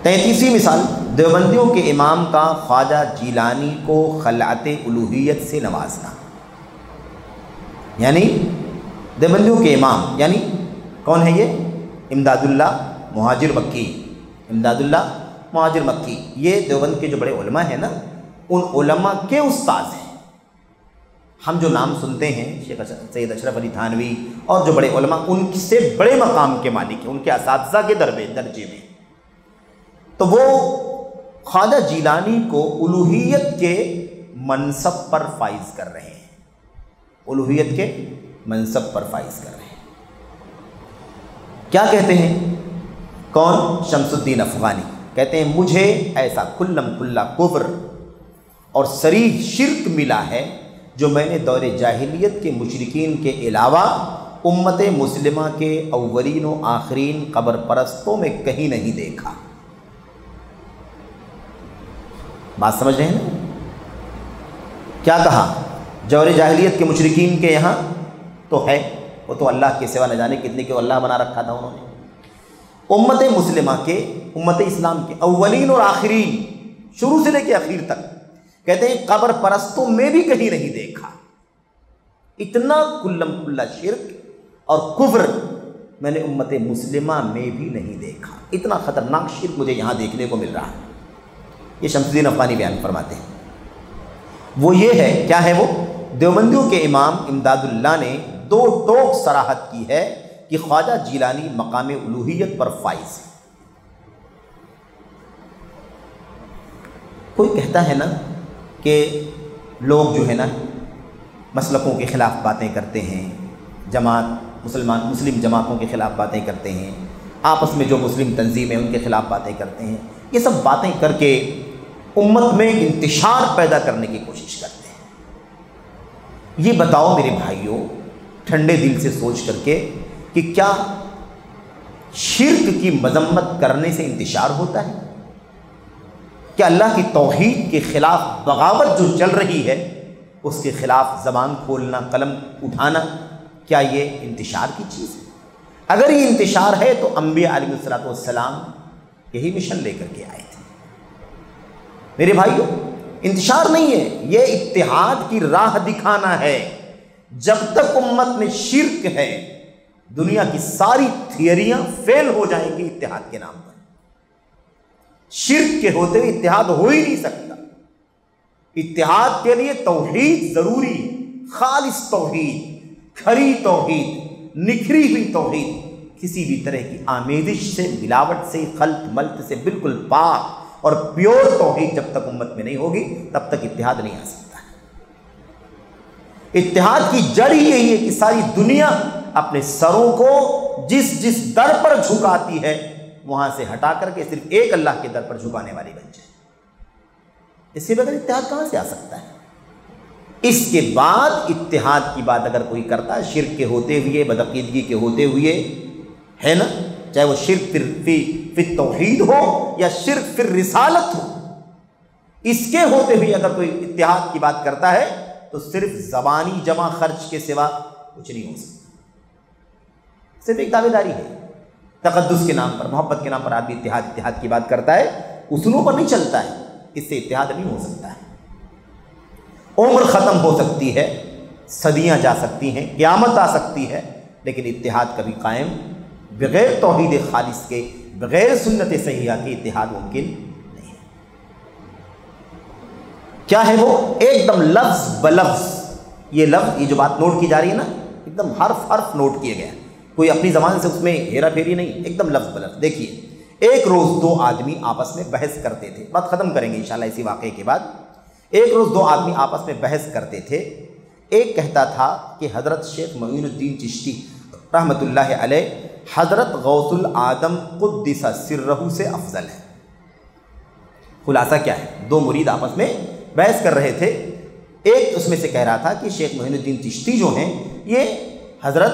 Speaker 1: 33ویں مثال، دیوبندیوں کے امام کا خواجہ جیلانی کو خلعت الوہیت سے نوازنا۔ یعنی دیوبندیوں کے امام یعنی کون ہے یہ؟ امداد اللہ مہاجر مکی، امداد اللہ مہاجر مکی، یہ دیوبند کے جو بڑے علماء ہیں نا، ان علماء کے استاد ہیں، ہم جو نام سنتے ہیں شیخ سید اشرف علی تھانوی اور جو بڑے علماء ان سے بڑے مقام کے مالک ہیں، ان کے اساتذہ کے درجے میں، تو وہ خواجہ جیلانی کو الوہیت کے منصب پر فائز کر رہے ہیں، الوہیت کے منصب پر فائز کر رہے ہیں۔ کیا کہتے ہیں؟ کون؟ شمس الدین افغانی کہتے ہیں مجھے ایسا کلم کلہ کفر اور صریح شرک ملا ہے جو میں نے دور جاہلیت کے مشرکین کے علاوہ امت مسلمہ کے اولین و آخرین قبر پرستوں میں کہیں نہیں دیکھا۔ بات سمجھ رہے ہیں نا؟ کیا کہا؟ دور جاہلیت کے مشرکین کے یہاں تو ہے، وہ تو اللہ کے سوا نہ جانے کتنے کے اللہ بنا رکھا تھا انہوں نے۔ امت مسلمہ کے، امت اسلام کے اولین اور آخرین، شروع سے لے کے آخر تک، کہتے ہیں قبر پرستوں میں بھی کہیں نہیں دیکھا۔ اتنا کلم کلہ شرک اور کفر میں نے امت مسلمہ میں بھی نہیں دیکھا، اتنا خطرناک شرک مجھے یہاں دیکھنے کو مل رہا ہے۔ یہ شمس الدین افغانی بیان فرماتے ہیں۔ وہ یہ ہے، کیا ہے وہ؟ دیوبندیوں کے امام امداد اللہ نے دو ٹوک صراحت کی ہے کہ خواجہ جیلانی مقام الوہیت پر فائز ہے۔ کوئی کہتا ہے نا کہ لوگ جو ہے نا مسلکوں کے خلاف باتیں کرتے ہیں، مسلم جماعتوں کے خلاف باتیں کرتے ہیں، آپس میں جو مسلم تنظیمیں ان کے خلاف باتیں کرتے ہیں، یہ سب باتیں کر کے امت میں انتشار پیدا کرنے کی کوشش کرتے ہیں۔ یہ بتاؤ میرے بھائیوں ٹھنڈے دل سے سوچ کر کے کہ کیا شرک کی مذمت کرنے سے انتشار ہوتا ہے؟ کیا اللہ کی توحید کے خلاف بغاوت جو چل رہی ہے اس کے خلاف زبان کھولنا، قلم اٹھانا، کیا یہ انتشار کی چیز ہے؟ اگر یہ انتشار ہے تو انبیاء علیہ الصلوۃ والسلام یہی مشن لے کر کے آئے تھے۔ میرے بھائیوں انتشار نہیں ہے، یہ اتحاد کی راہ دکھانا ہے۔ جب تک امت میں شرک ہے دنیا کی ساری تھیوریاں فیل ہو جائیں گی اتحاد کے نام پر۔ شرک کے ہوتے ہوئے اتحاد ہو ہی نہیں سکتا۔ اتحاد کے لیے توحید ضروری، خالص توحید، کھری توحید، نکھری ہوئی توحید، کسی بھی طرح کی آمیزش سے، ملاوٹ سے، خلط ملط سے بالکل پاک اور پیور توحید جب تک امت میں نہیں ہوگی تب تک اتحاد نہیں آ سکتا۔ اتحاد کی جڑ ہی یہی ہے کہ ساری دنیا اپنے سروں کو جس در پر جھکاتی ہے وہاں سے ہٹا کر کے صرف ایک اللہ کے در پر جھکانے والی بن جائے۔ اس سے بغیر اتحاد کہاں سے آ سکتا ہے؟ اس کے بعد اتحاد کی بات اگر کوئی کرتا ہے شرک کے ہوتے ہوئے، بدعقیدگی کے ہوتے ہوئے، ہے نا، چاہے وہ شرک فی توحید ہو یا شرک فی رسالت ہو، اس کے ہوتے ہوئے اگر کوئی اتحاد کی بات کرتا ہے تو صرف زبانی جمع خرچ کے سوا کچھ نہیں ہو سکتا، صرف ایک دعوے داری ہے۔ تقدس کے نام پر، محبت کے نام پر آدمی اتحاد کی بات کرتا ہے، اصولوں پر نہیں چلتا ہے، اس سے اتحاد نہیں ہو سکتا ہے۔ عمر ختم ہو سکتی ہے، صدیاں جا سکتی ہیں، قیامت آ سکتی ہے، لیکن اتحاد کبھی قائم بغیر توحید خالص کے، بغیر سنت صحیحہ کے اتحاد ممکن نہیں ہے۔ کیا ہے وہ؟ ایک دم لفظ بلفظ، یہ لفظ، یہ جو بات نوٹ کی جا رہی ہے نا، ایک دم حرف نوٹ کیے گئے، کوئی اپنی زبان سے اس میں ہیرا پھیری نہیں، ایک دم لفظ بلفظ۔ دیکھیے، ایک روز دو آدمی آپس میں بحث کرتے تھے، بات ختم کریں گے انشاءاللہ اسی واقعے کے بعد۔ ایک روز دو آدمی آپس میں بحث کرتے تھے۔ ایک کہتا تھا کہ حضرت شیخ معین الدین چشتی رحمۃ اللہ علیہ حضرت غوث العالم قدس سرہ سے افضل ہے۔ خلاصہ کیا ہے؟ دو مرید آپس میں بحث کر رہے تھے۔ ایک اس میں سے کہہ رہا تھا کہ شیخ معین الدین چشتی جو ہیں یہ حضرت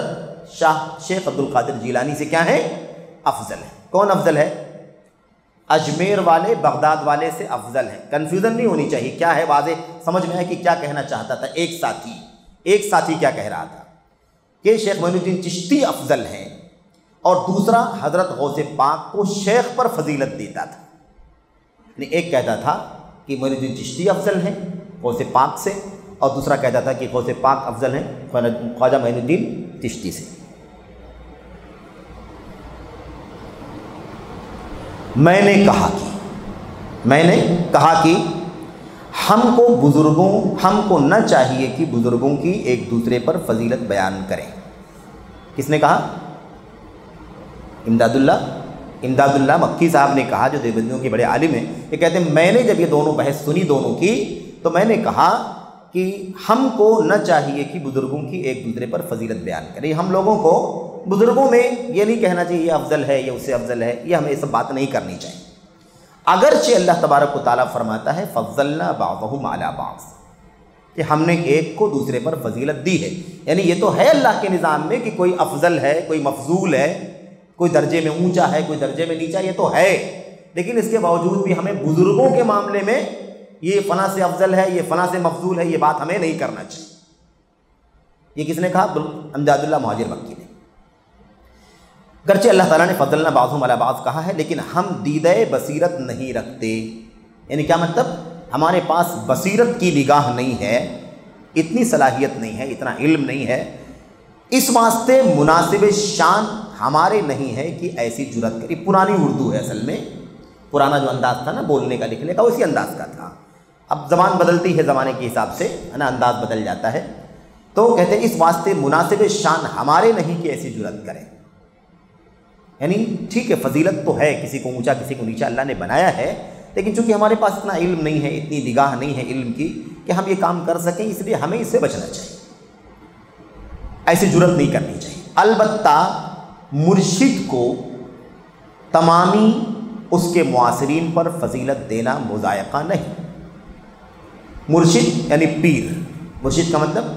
Speaker 1: شیخ عبد القادر جیلانی سے کیا ہے؟ افضل ہے۔ کون افضل ہے؟ اجمیر والے بغداد والے سے افضل ہے۔ کنفیوژن نہیں ہونی چاہیے، کیا ہے واضح سمجھ میں ہے کہ کیا کہنا چاہتا تھا۔ ایک ساتھی کیا کہہ رہا تھا کہ شیخ معین الدین چشتی افضل ہیں، اور دوسرا حضرت غوث پاک کو شیخ پر فضیلت دیتا تھا۔ یعنی ایک کہتا تھا کہ معین الدین چشتی افضل ہیں غوث پاک سے، اور دوسرا کہتا تھا کہ غوث پاک افضل ہیں خواجہ معین الدین چشتی سے۔ میں نے کہا کہ ہم کو نہ چاہیے کہ بزرگوں کی ایک دوسرے پر فضیلت بیان کریں۔ کس نے کہا؟ امداد اللہ مکی صاحب نے کہا، جو دیوبندیوں کے بڑے عالم ہیں۔ یہ کہتے ہیں میں نے جب یہ دونوں بحث سنی دونوں کی، تو میں نے کہا کہ ہم کو نہ چاہیے کہ بزرگوں کی ایک دوسرے پر فضیلت بیان کریں۔ ہم لوگوں کو بزرگوں میں یہ نہیں کہنا چاہیے یہ افضل ہے، یہ اس سے افضل ہے، یہ ہمیں یہ سب بات نہیں کرنی چاہیے۔ اگرچہ اللہ تبارک و تعالیٰ فرماتا ہے فضلنا بعضهم علی بعض، کہ ہم نے ایک کو دوسرے پر فضیلت دی ہے، یعنی یہ تو ہے اللہ کے نظام میں کہ کوئی افضل ہے، کوئی مفضول ہے، کوئی درجے میں اونچا ہے، کوئی درجے میں نیچا، یہ تو ہے، لیکن اس کے باوجود بھی ہمیں بزرگوں کے معاملے میں یہ فلاں سے افضل ہے، یہ فلاں سے مفضول ہے، یہ بات ہمیں نہیں کرنا چاہیے۔ یہ کس نے کہا؟ امداد اللہ مہاجر مکی نے۔ گرچہ اللہ تعالیٰ نے فضلنا بعضهم علی بعض کہا ہے، لیکن ہم دیدہ بصیرت نہیں رکھتے، یعنی کیا مطلب؟ ہمارے پاس بصیرت کی نگاہ نہیں ہے، اتنی صلاحیت نہیں ہے، اتنا علم نہیں ہے، اس واسطے مناسب شان ہمارے نہیں ہے کہ ایسی جرأت کری۔ پرانی اردو ہے اصل میں، پرانا جو انداز تھا نا بولنے کا لکھنے کا، اسی انداز کا تھا۔ اب زبان بدلتی ہے، زمانے کے حساب سے ہے نا، انداز بدل جاتا ہے، تو کہتے ہیں اس واسطے مناسب شان ہمارے نہیں کہ ایسی جرأت کریں۔ یعنی ٹھیک ہے، فضیلت تو ہے، کسی کو اونچا کسی کو نیچا اللہ نے بنایا ہے، لیکن چونکہ ہمارے پاس اتنا علم نہیں ہے، اتنی نگاہ نہیں ہے علم کی کہ ہم یہ کام کر سکیں، اس لیے ہمیں اس سے بچنا چاہیے، ایسی جرأت نہیں کرنی چاہیے۔ البتہ مرشد کو تمامی اس کے معاصرین پر فضیلت دینا مضائقہ نہیں۔ مرشد یعنی پیر، مرشد کا مطلب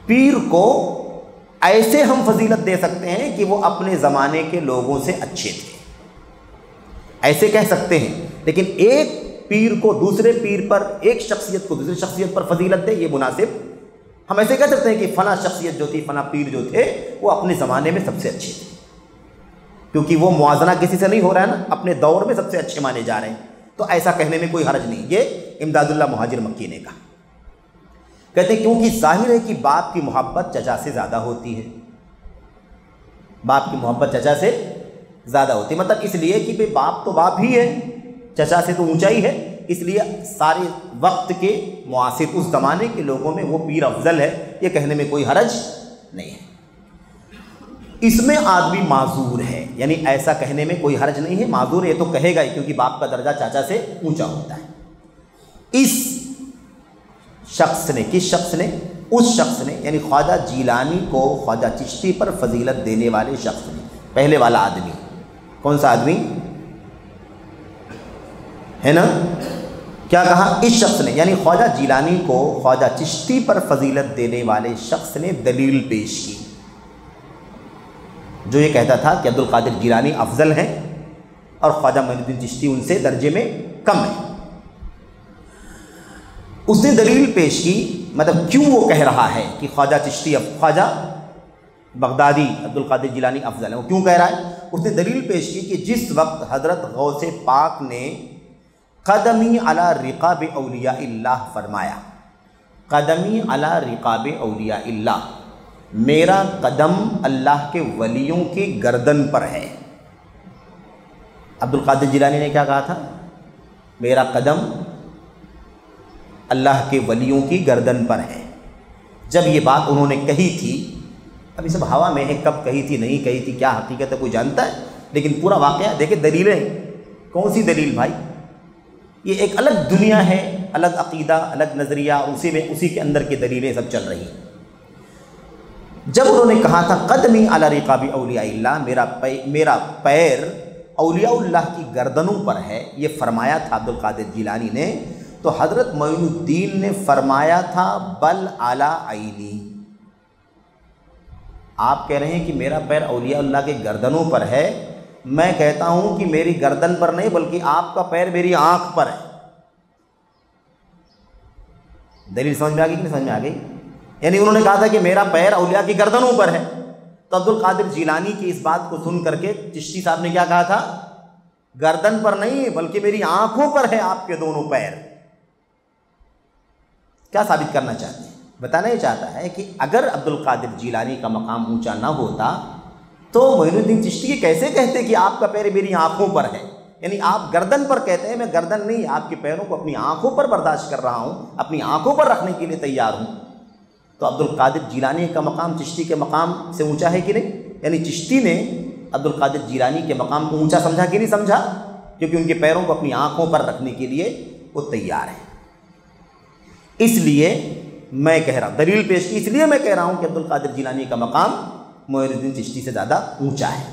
Speaker 1: پیر کو ایسے ہم فضیلت دے سکتے ہیں کہ وہ اپنے زمانے کے لوگوں سے اچھے تھے، ایسے کہہ سکتے ہیں، لیکن ایک پیر کو دوسرے پیر پر، ایک شخصیت کو دوسری شخصیت پر فضیلت دے، یہ مناسب ہم ایسے کہہ سکتے ہیں کہ فلاں شخصیت جو تھی، فلاں پیر جو تھے، وہ اپنے زمانے میں سب سے اچھے تھے، کیونکہ وہ موازنہ کسی سے نہیں ہو رہا ہے نا، اپنے دور میں سب سے اچھے مانے جا رہے ہیں، تو ایسا کہنے میں کوئی حرج نہیں۔ یہ امداد اللہ مہاجر مکی نے کہا۔ کہتے ہیں کیونکہ ظاہر ہے کہ باپ کی محبت چچا سے زیادہ ہوتی ہے، باپ کی محبت چچا سے زیادہ ہوتی ہے، مطلب اس لیے کہ بھئی باپ تو باپ ہی ہے، چچا سے تو اونچا ہی ہے، اس لیے سارے وقت کے معاصر اس زمانے کے لوگوں میں وہ پیر افضل ہے، یہ کہنے میں کوئی حرج نہیں ہے۔ اس میں آدمی معذور ہے، یعنی ایسا کہنے میں کوئی حرج نہیں ہے، معذور یہ تو کہے گا ہی، کیونکہ باپ کا درجہ چاچا سے اونچا ہوتا ہے۔ اس شخص نے یعنی خواجہ جیلانی کو خواجہ چشتی پر فضیلت دینے والے شخص نے، پہلے والا آدمی کون سا آدمی ہے نا، کیا کہا؟ اس شخص نے، یعنی خواجہ جیلانی کو خواجہ چشتی پر فضیلت دینے والے شخص نے دلیل پیش کی، جو یہ کہتا تھا کہ عبد القادر جیلانی افضل ہیں اور خواجہ معین الدین چشتی ان سے درجے میں کم ہیں۔ اس نے دلیل پیش کی، مطلب کیوں وہ کہہ رہا ہے کہ خواجہ چشتی خواجہ بغدادی عبد القادر جیلانی افضل ہے، وہ کیوں کہہ رہا ہے؟ اس نے دلیل پیش کی کہ جس وقت حضرت غوث پاک نے قدمی علی رقاب اولیاء اللہ فرمایا، قدمی علی رقاب اولیاء اللہ، میرا قدم اللہ کے ولیوں کی گردن پر ہے۔ عبد القادر جیلانی نے کیا کہا تھا؟ میرا قدم اللہ کے ولیوں کی گردن پر ہے۔ جب یہ بات انہوں نے کہی تھی، اب یہ سب ہوا میں ہے، کب کہی تھی نہیں کہی تھی، کیا حقیقت ہے کوئی جانتا ہے، لیکن پورا واقعہ دیکھیں، دلیلیں کون سی دلیل بھائی، یہ ایک الگ دنیا ہے، الگ عقیدہ، الگ نظریہ، اسی کے اندر کی دلیلیں سب چل رہی ہیں۔ جب انہوں نے کہا تھا قدمی علی رقاب اولیاء اللہ، میرا پیر اولیاء اللہ کی گردنوں پر ہے، یہ فرمایا تھا عبد القادر جیلانی نے، تو حضرت معین الدین نے فرمایا تھا بل علی عینی، آپ کہہ رہے ہیں کہ میرا پیر اولیاء اللہ کے گردنوں پر ہے، میں کہتا ہوں کہ میری گردن پر نہیں بلکہ آپ کا پیر میری آنکھ پر ہے۔ دلیل سمجھ میں آ گئی کہ نہیں سمجھ میں آ گئی؟ یعنی انہوں نے کہا تھا کہ میرا پیر اولیاء کی گردنوں پر ہے، تو عبد القادر جیلانی کی اس بات کو سن کر کے چشتی صاحب نے کیا کہا تھا؟ گردن پر نہیں بلکہ میری آنکھوں پر ہے آپ کے دونوں پیر۔ کیا ثابت کرنا چاہتے ہیں؟ بتانا یہ چاہتا ہے کہ اگر عبد القادر جیلانی کا مقام اونچا نہ ہوتا تو معین الدین چشتی کیسے کہتے کہ آپ کا پیر میری آنکھوں پر ہے؟ یعنی آپ گردن پر کہتے ہیں، میں گردن نہیں، آپ کے پیروں کو اپنی آنکھوں پر برداشت کر رہا ہوں، اپنی آنکھوں پر رکھنے کے لیے تیار ہوں۔ تو عبد القادر جیلانی کا مقام چشتی کے مقام سے اونچا ہے کہ نہیں؟ یعنی چشتی نے عبد القادر جیلانی کے مقام کو اونچا سمجھا کہ نہیں سمجھا؟ کیونکہ ان کے پیروں کو اپنی آنکھوں پر رکھنے کے لیے وہ تیار ہے۔ اس لیے میں کہہ رہا ہوں، دلیل پیش کی، اس لیے میں کہہ رہا ہوں کہ عبد القادر جیلانی کا مقام معین الدین چشتی سے زیادہ اونچا ہے۔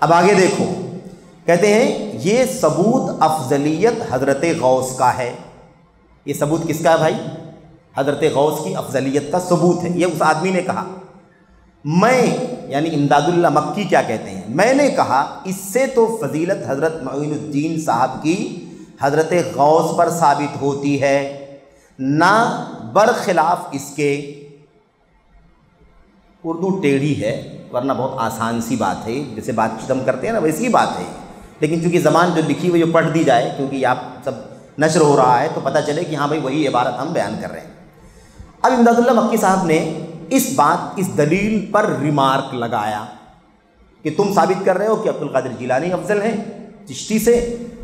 Speaker 1: اب آگے دیکھو، کہتے ہیں یہ ثبوت افضلیت حضرت غوث کا ہے۔ یہ ثبوت کس کا ہے بھائی؟ حضرت غوث کی افضلیت کا ثبوت ہے۔ یہ اس آدمی نے کہا، میں یعنی امداد اللہ مکی کیا کہتے ہیں، میں نے کہا اس سے تو فضیلت حضرت معین الدین صاحب کی حضرت غوث پر ثابت ہوتی ہے، نہ برخلاف اس کے۔ اردو ٹیڑھی ہے، ورنہ بہت آسان سی بات ہے، جیسے بات چیت ہم کرتے ہیں نا ویسی بات ہے، لیکن چونکہ زبان جو لکھی ہوئی وہ پڑھ دی جائے، کیونکہ آپ سب نشر ہو رہا ہے تو پتہ چلے کہ ہاں بھائی وہی عبارت ہم بیان کر رہے ہیں۔ اب امداد اللہ مکی صاحب نے اس دلیل پر ریمارک لگایا کہ تم ثابت کر رہے ہو کہ عبد القادر جیلانی افضل ہیں چشتی سے،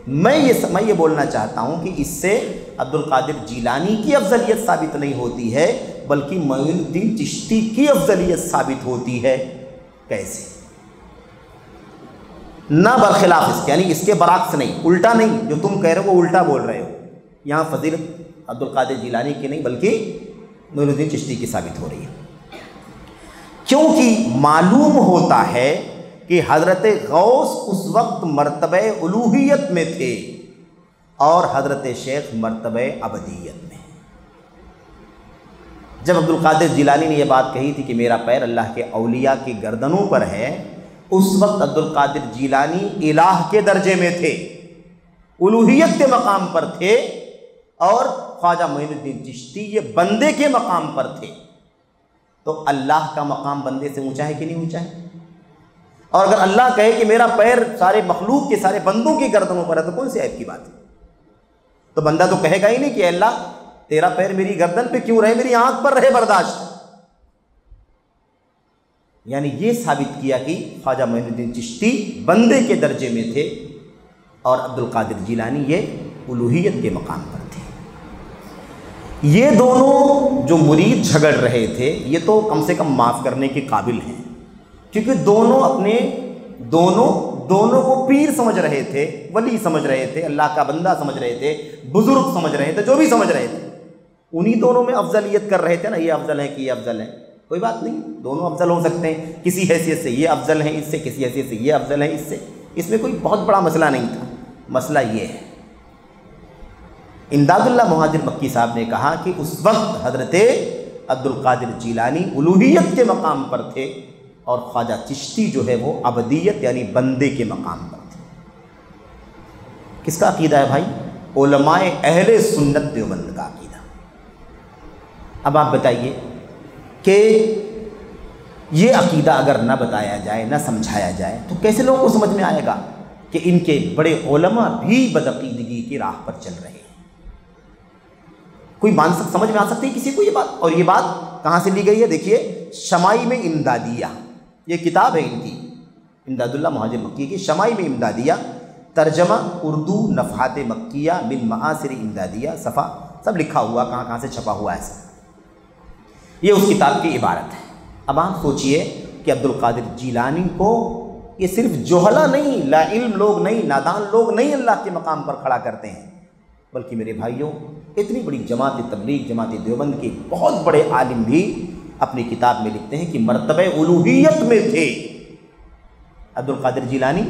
Speaker 1: میں یہ بولنا چاہتا ہوں کہ اس سے عبد القادر جیلانی کی افضلیت ثابت نہیں ہوتی ہے، بلکہ معین الدین چشتی کی افضلیت ثابت ہوتی ہے۔ کیسے؟ نہ برخلاف اس کے، یعنی اس کے برعکس نہیں، الٹا نہیں، جو تم کہہ رہے ہو وہ الٹا بول رہے ہو۔ یہاں فضیلت عبد القادر جیلانی کی نہیں بلکہ معین الدین چشتی کی ثابت ہو رہی ہے، کیونکہ معلوم ہوتا ہے کہ حضرت غوث اس وقت مرتبہ الوہیت میں تھے اور حضرت شیخ مرتبہ عبدیت میں۔ جب عبد القادر جیلانی نے یہ بات کہی تھی کہ میرا پیر اللہ کے اولیاء کی گردنوں پر ہے، اس وقت عبد القادر جیلانی الہ کے درجے میں تھے، الوہیت کے مقام پر تھے، اور خواجہ معین الدین چشتی یہ بندے کے مقام پر تھے۔ تو اللہ کا مقام بندے سے اونچا ہے کہ نہیں اونچا ہے؟ اور اگر اللہ کہے کہ میرا پیر سارے مخلوق کے، سارے بندوں کی گردنوں پر ہے، تو کون سی عیب کی بات ہے؟ تو بندہ تو کہے گا ہی نہیں کہ اے اللہ تیرا پیر میری گردن پہ کیوں رہے، میری آنکھ پر رہے برداشت۔ یعنی یہ ثابت کیا کہ خواجہ معین الدین چشتی بندے کے درجے میں تھے اور عبد القادر جیلانی یہ الوہیت کے مقام پر تھے۔ یہ دونوں جو مرید جھگڑ رہے تھے یہ تو کم سے کم معاف کرنے کے قابل ہیں، کیونکہ دونوں کو پیر سمجھ رہے تھے، ولی سمجھ رہے تھے، اللہ کا بندہ سمجھ رہے تھے، بزرگ سمجھ رہے تھے، جو بھی سمجھ رہے تھے، انہی دونوں میں افضلیت کر رہے تھے نا، یہ افضل ہے کہ یہ افضل ہے۔ کوئی بات نہیں، دونوں افضل ہو سکتے ہیں، کسی حیثیت سے یہ افضل ہیں اس سے، کسی حیثیت سے یہ افضل ہیں اس سے، اس میں کوئی بہت بڑا مسئلہ نہیں تھا۔ مسئلہ یہ ہے، امداد اللہ مہاجر مکی صاحب نے کہا کہ اس وقت حضرت عبد القادر جیلانی الوہیت کے مقام پر تھے اور خواجہ چشتی جو ہے وہ عبدیت یعنی بندے کے مقام پر تھے۔ کس کا عقیدہ ہے بھائی؟ علماء اہل سنت دیوبند کا عقیدہ۔ اب آپ بتائیے کہ یہ عقیدہ اگر نہ بتایا جائے، نہ سمجھایا جائے، تو کیسے لوگوں کو سمجھ میں آئے گا کہ ان کے بڑے علماء بھی بدعقیدگی کی راہ پر چل رہے ہیں؟ کوئی سمجھ میں آ سکتی ہے کسی کو یہ بات؟ اور یہ بات کہاں سے لی گئی ہے؟ دیکھیے، شمائم امدادیہ، یہ کتاب ہے ان کی، امداد اللہ مہاجر مکی کی شمائم امدادیہ، ترجمہ اردو نفحات مکیہ من معاصر امدادیہ، صفحہ سب لکھا ہوا، کہاں کہاں سے چھپا ہوا ہے سب، یہ اس کتاب کی عبارت ہے۔ اب آپ سوچئے کہ عبد القادر جیلانی کو یہ صرف جوہلا نہیں، لا علم لوگ نہیں، نادان لوگ نہیں اللہ کے مقام پر کھڑا کرتے ہیں، بلکہ میرے بھائیوں اتنی بڑی جماعت تبلیغ، جماعت دیوبند کے بہت بڑے عالم بھی اپنی کتاب میں لکھتے ہیں کہ مرتبہ الوہیت میں تھے عبد القادر جیلانی۔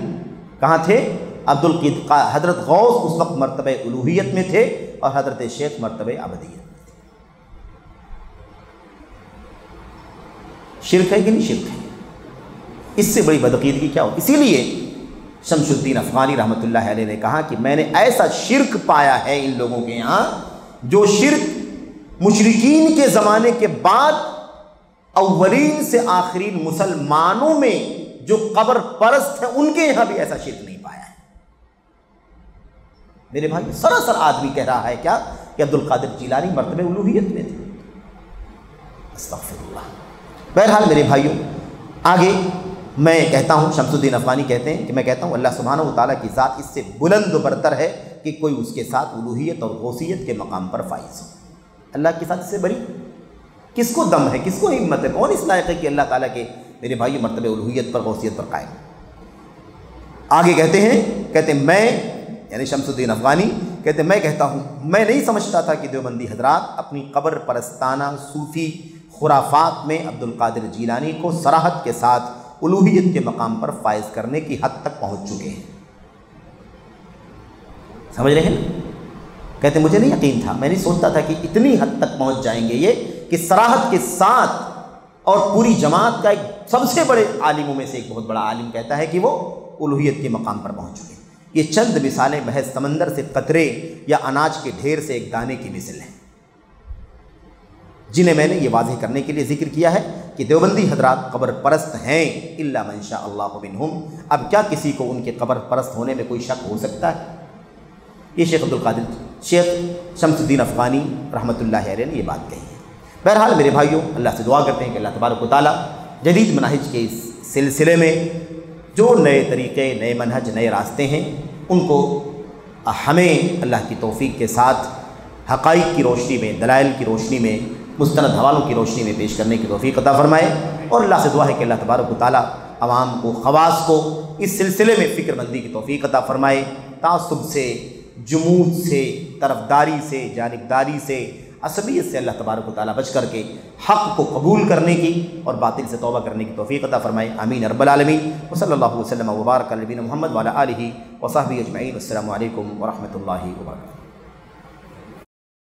Speaker 1: کہاں تھے؟ حضرت غوث اس وقت مرتبہ الوہیت میں تھے اور حضرت شیخ مرتبہ عبدیت میں تھے۔ شرک ہے کہ نہیں شرک ہے؟ اس سے بڑی بدعقیدگی کیا ہو؟ اسی لیے شمس الدین افغانی رحمۃ اللہ علیہ نے کہا کہ میں نے ایسا شرک پایا ہے ان لوگوں کے یہاں، جو شرک مشرکین کے زمانے کے بعد اولین سے آخرین مسلمانوں میں جو قبر پرست ہیں ان کے یہاں بھی ایسا شرک نہیں پایا ہے۔ میرے بھائی، سراسر آدمی کہہ رہا ہے کیا کہ عبد القادر جیلانی مرتبہ الوہیت میں تھے۔ استغفر اللہ۔ بہرحال میرے بھائیوں، آگے میں کہتا ہوں، شمس الدین افغانی کہتے ہیں کہ میں کہتا ہوں اللہ سبحانہ و تعالیٰ کی ذات اس سے بلند و برتر ہے کہ کوئی اس کے ساتھ الوہیت اور غوثیت کے مقام پر فائز ہو۔ اللہ کی ذات اس سے بڑی کس کو دم ہے، کس کو ہمت ہے، کون اس لائق ہے کہ اللہ تعالیٰ کے میرے بھائی مرتبہ الوہیت پر غوثیت پر قائم۔ آگے کہتے ہیں میں یعنی شمس الدین افغانی کہتے ہیں میں کہتا ہوں میں نہیں سمجھتا تھا کہ دیوبندی حضرات اپنی قبر پرستانہ صوفی خرافات میں عبد القادر جیلانی کو صراحت کے ساتھ الوہیت کے مقام پر فائز کرنے کی حد تک پہنچ چکے ہیں۔ سمجھ رہے ہیں؟ کہتے مجھے نہیں یقین تھا، میں نہیں سوچتا تھا کہ اتنی حد تک پہنچ جائیں گے یہ کہ صراحت کے ساتھ، اور پوری جماعت کا ایک سب سے بڑے عالموں میں سے ایک بہت بڑا عالم کہتا ہے کہ وہ الوہیت کے مقام پر پہنچ چکے ہیں۔ یہ چند مثالیں محض سمندر سے قطرے یا اناج کے ڈھیر سے ایک دانے کی مثل ہیں، جنہیں میں نے یہ واضح کرنے کے لیے ذکر کیا ہے کہ دیوبندی حضرات قبر پرست ہیں الا من شاء اللہ منہم۔ اب کیا کسی کو ان کے قبر پرست ہونے میں کوئی شک ہو سکتا ہے؟ یہ شیخ شمس الدین افغانی رحمۃ اللہ علیہ نے یہ بات کہی ہے۔ بہرحال میرے بھائیوں، اللہ سے دعا کرتے ہیں کہ اللہ تبارک و تعالیٰ جدید منہج کے اس سلسلے میں جو نئے طریقے، نئے منہج، نئے راستے ہیں، ان کو ہمیں اللہ کی توفیق کے ساتھ حقائق کی روشنی میں، دلائل کی روشنی میں، مستند حوالوں کی روشنی میں پیش کرنے کی توفیق عطا فرمائے، اور اللہ سے دعا ہے کہ اللہ تبارک و تعالیٰ عوام کو، خواص کو اس سلسلے میں فکر مندی کی توفیق عطا فرمائے، تعصب سے، جمود سے، طرفداری سے، جانبداری سے، عصبیت سے اللہ تبارک و تعالیٰ بچ کر کے حق کو قبول کرنے کی اور باطل سے توبہ کرنے کی توفیق عطا فرمائے، آمین رب العالمین۔ وصلی اللہ وسلم وبارک علی نبینا محمد وعلی آلہ وصحبہ اجمعین۔ السلام علیکم ورحمۃ اللہ وبرکاتہ۔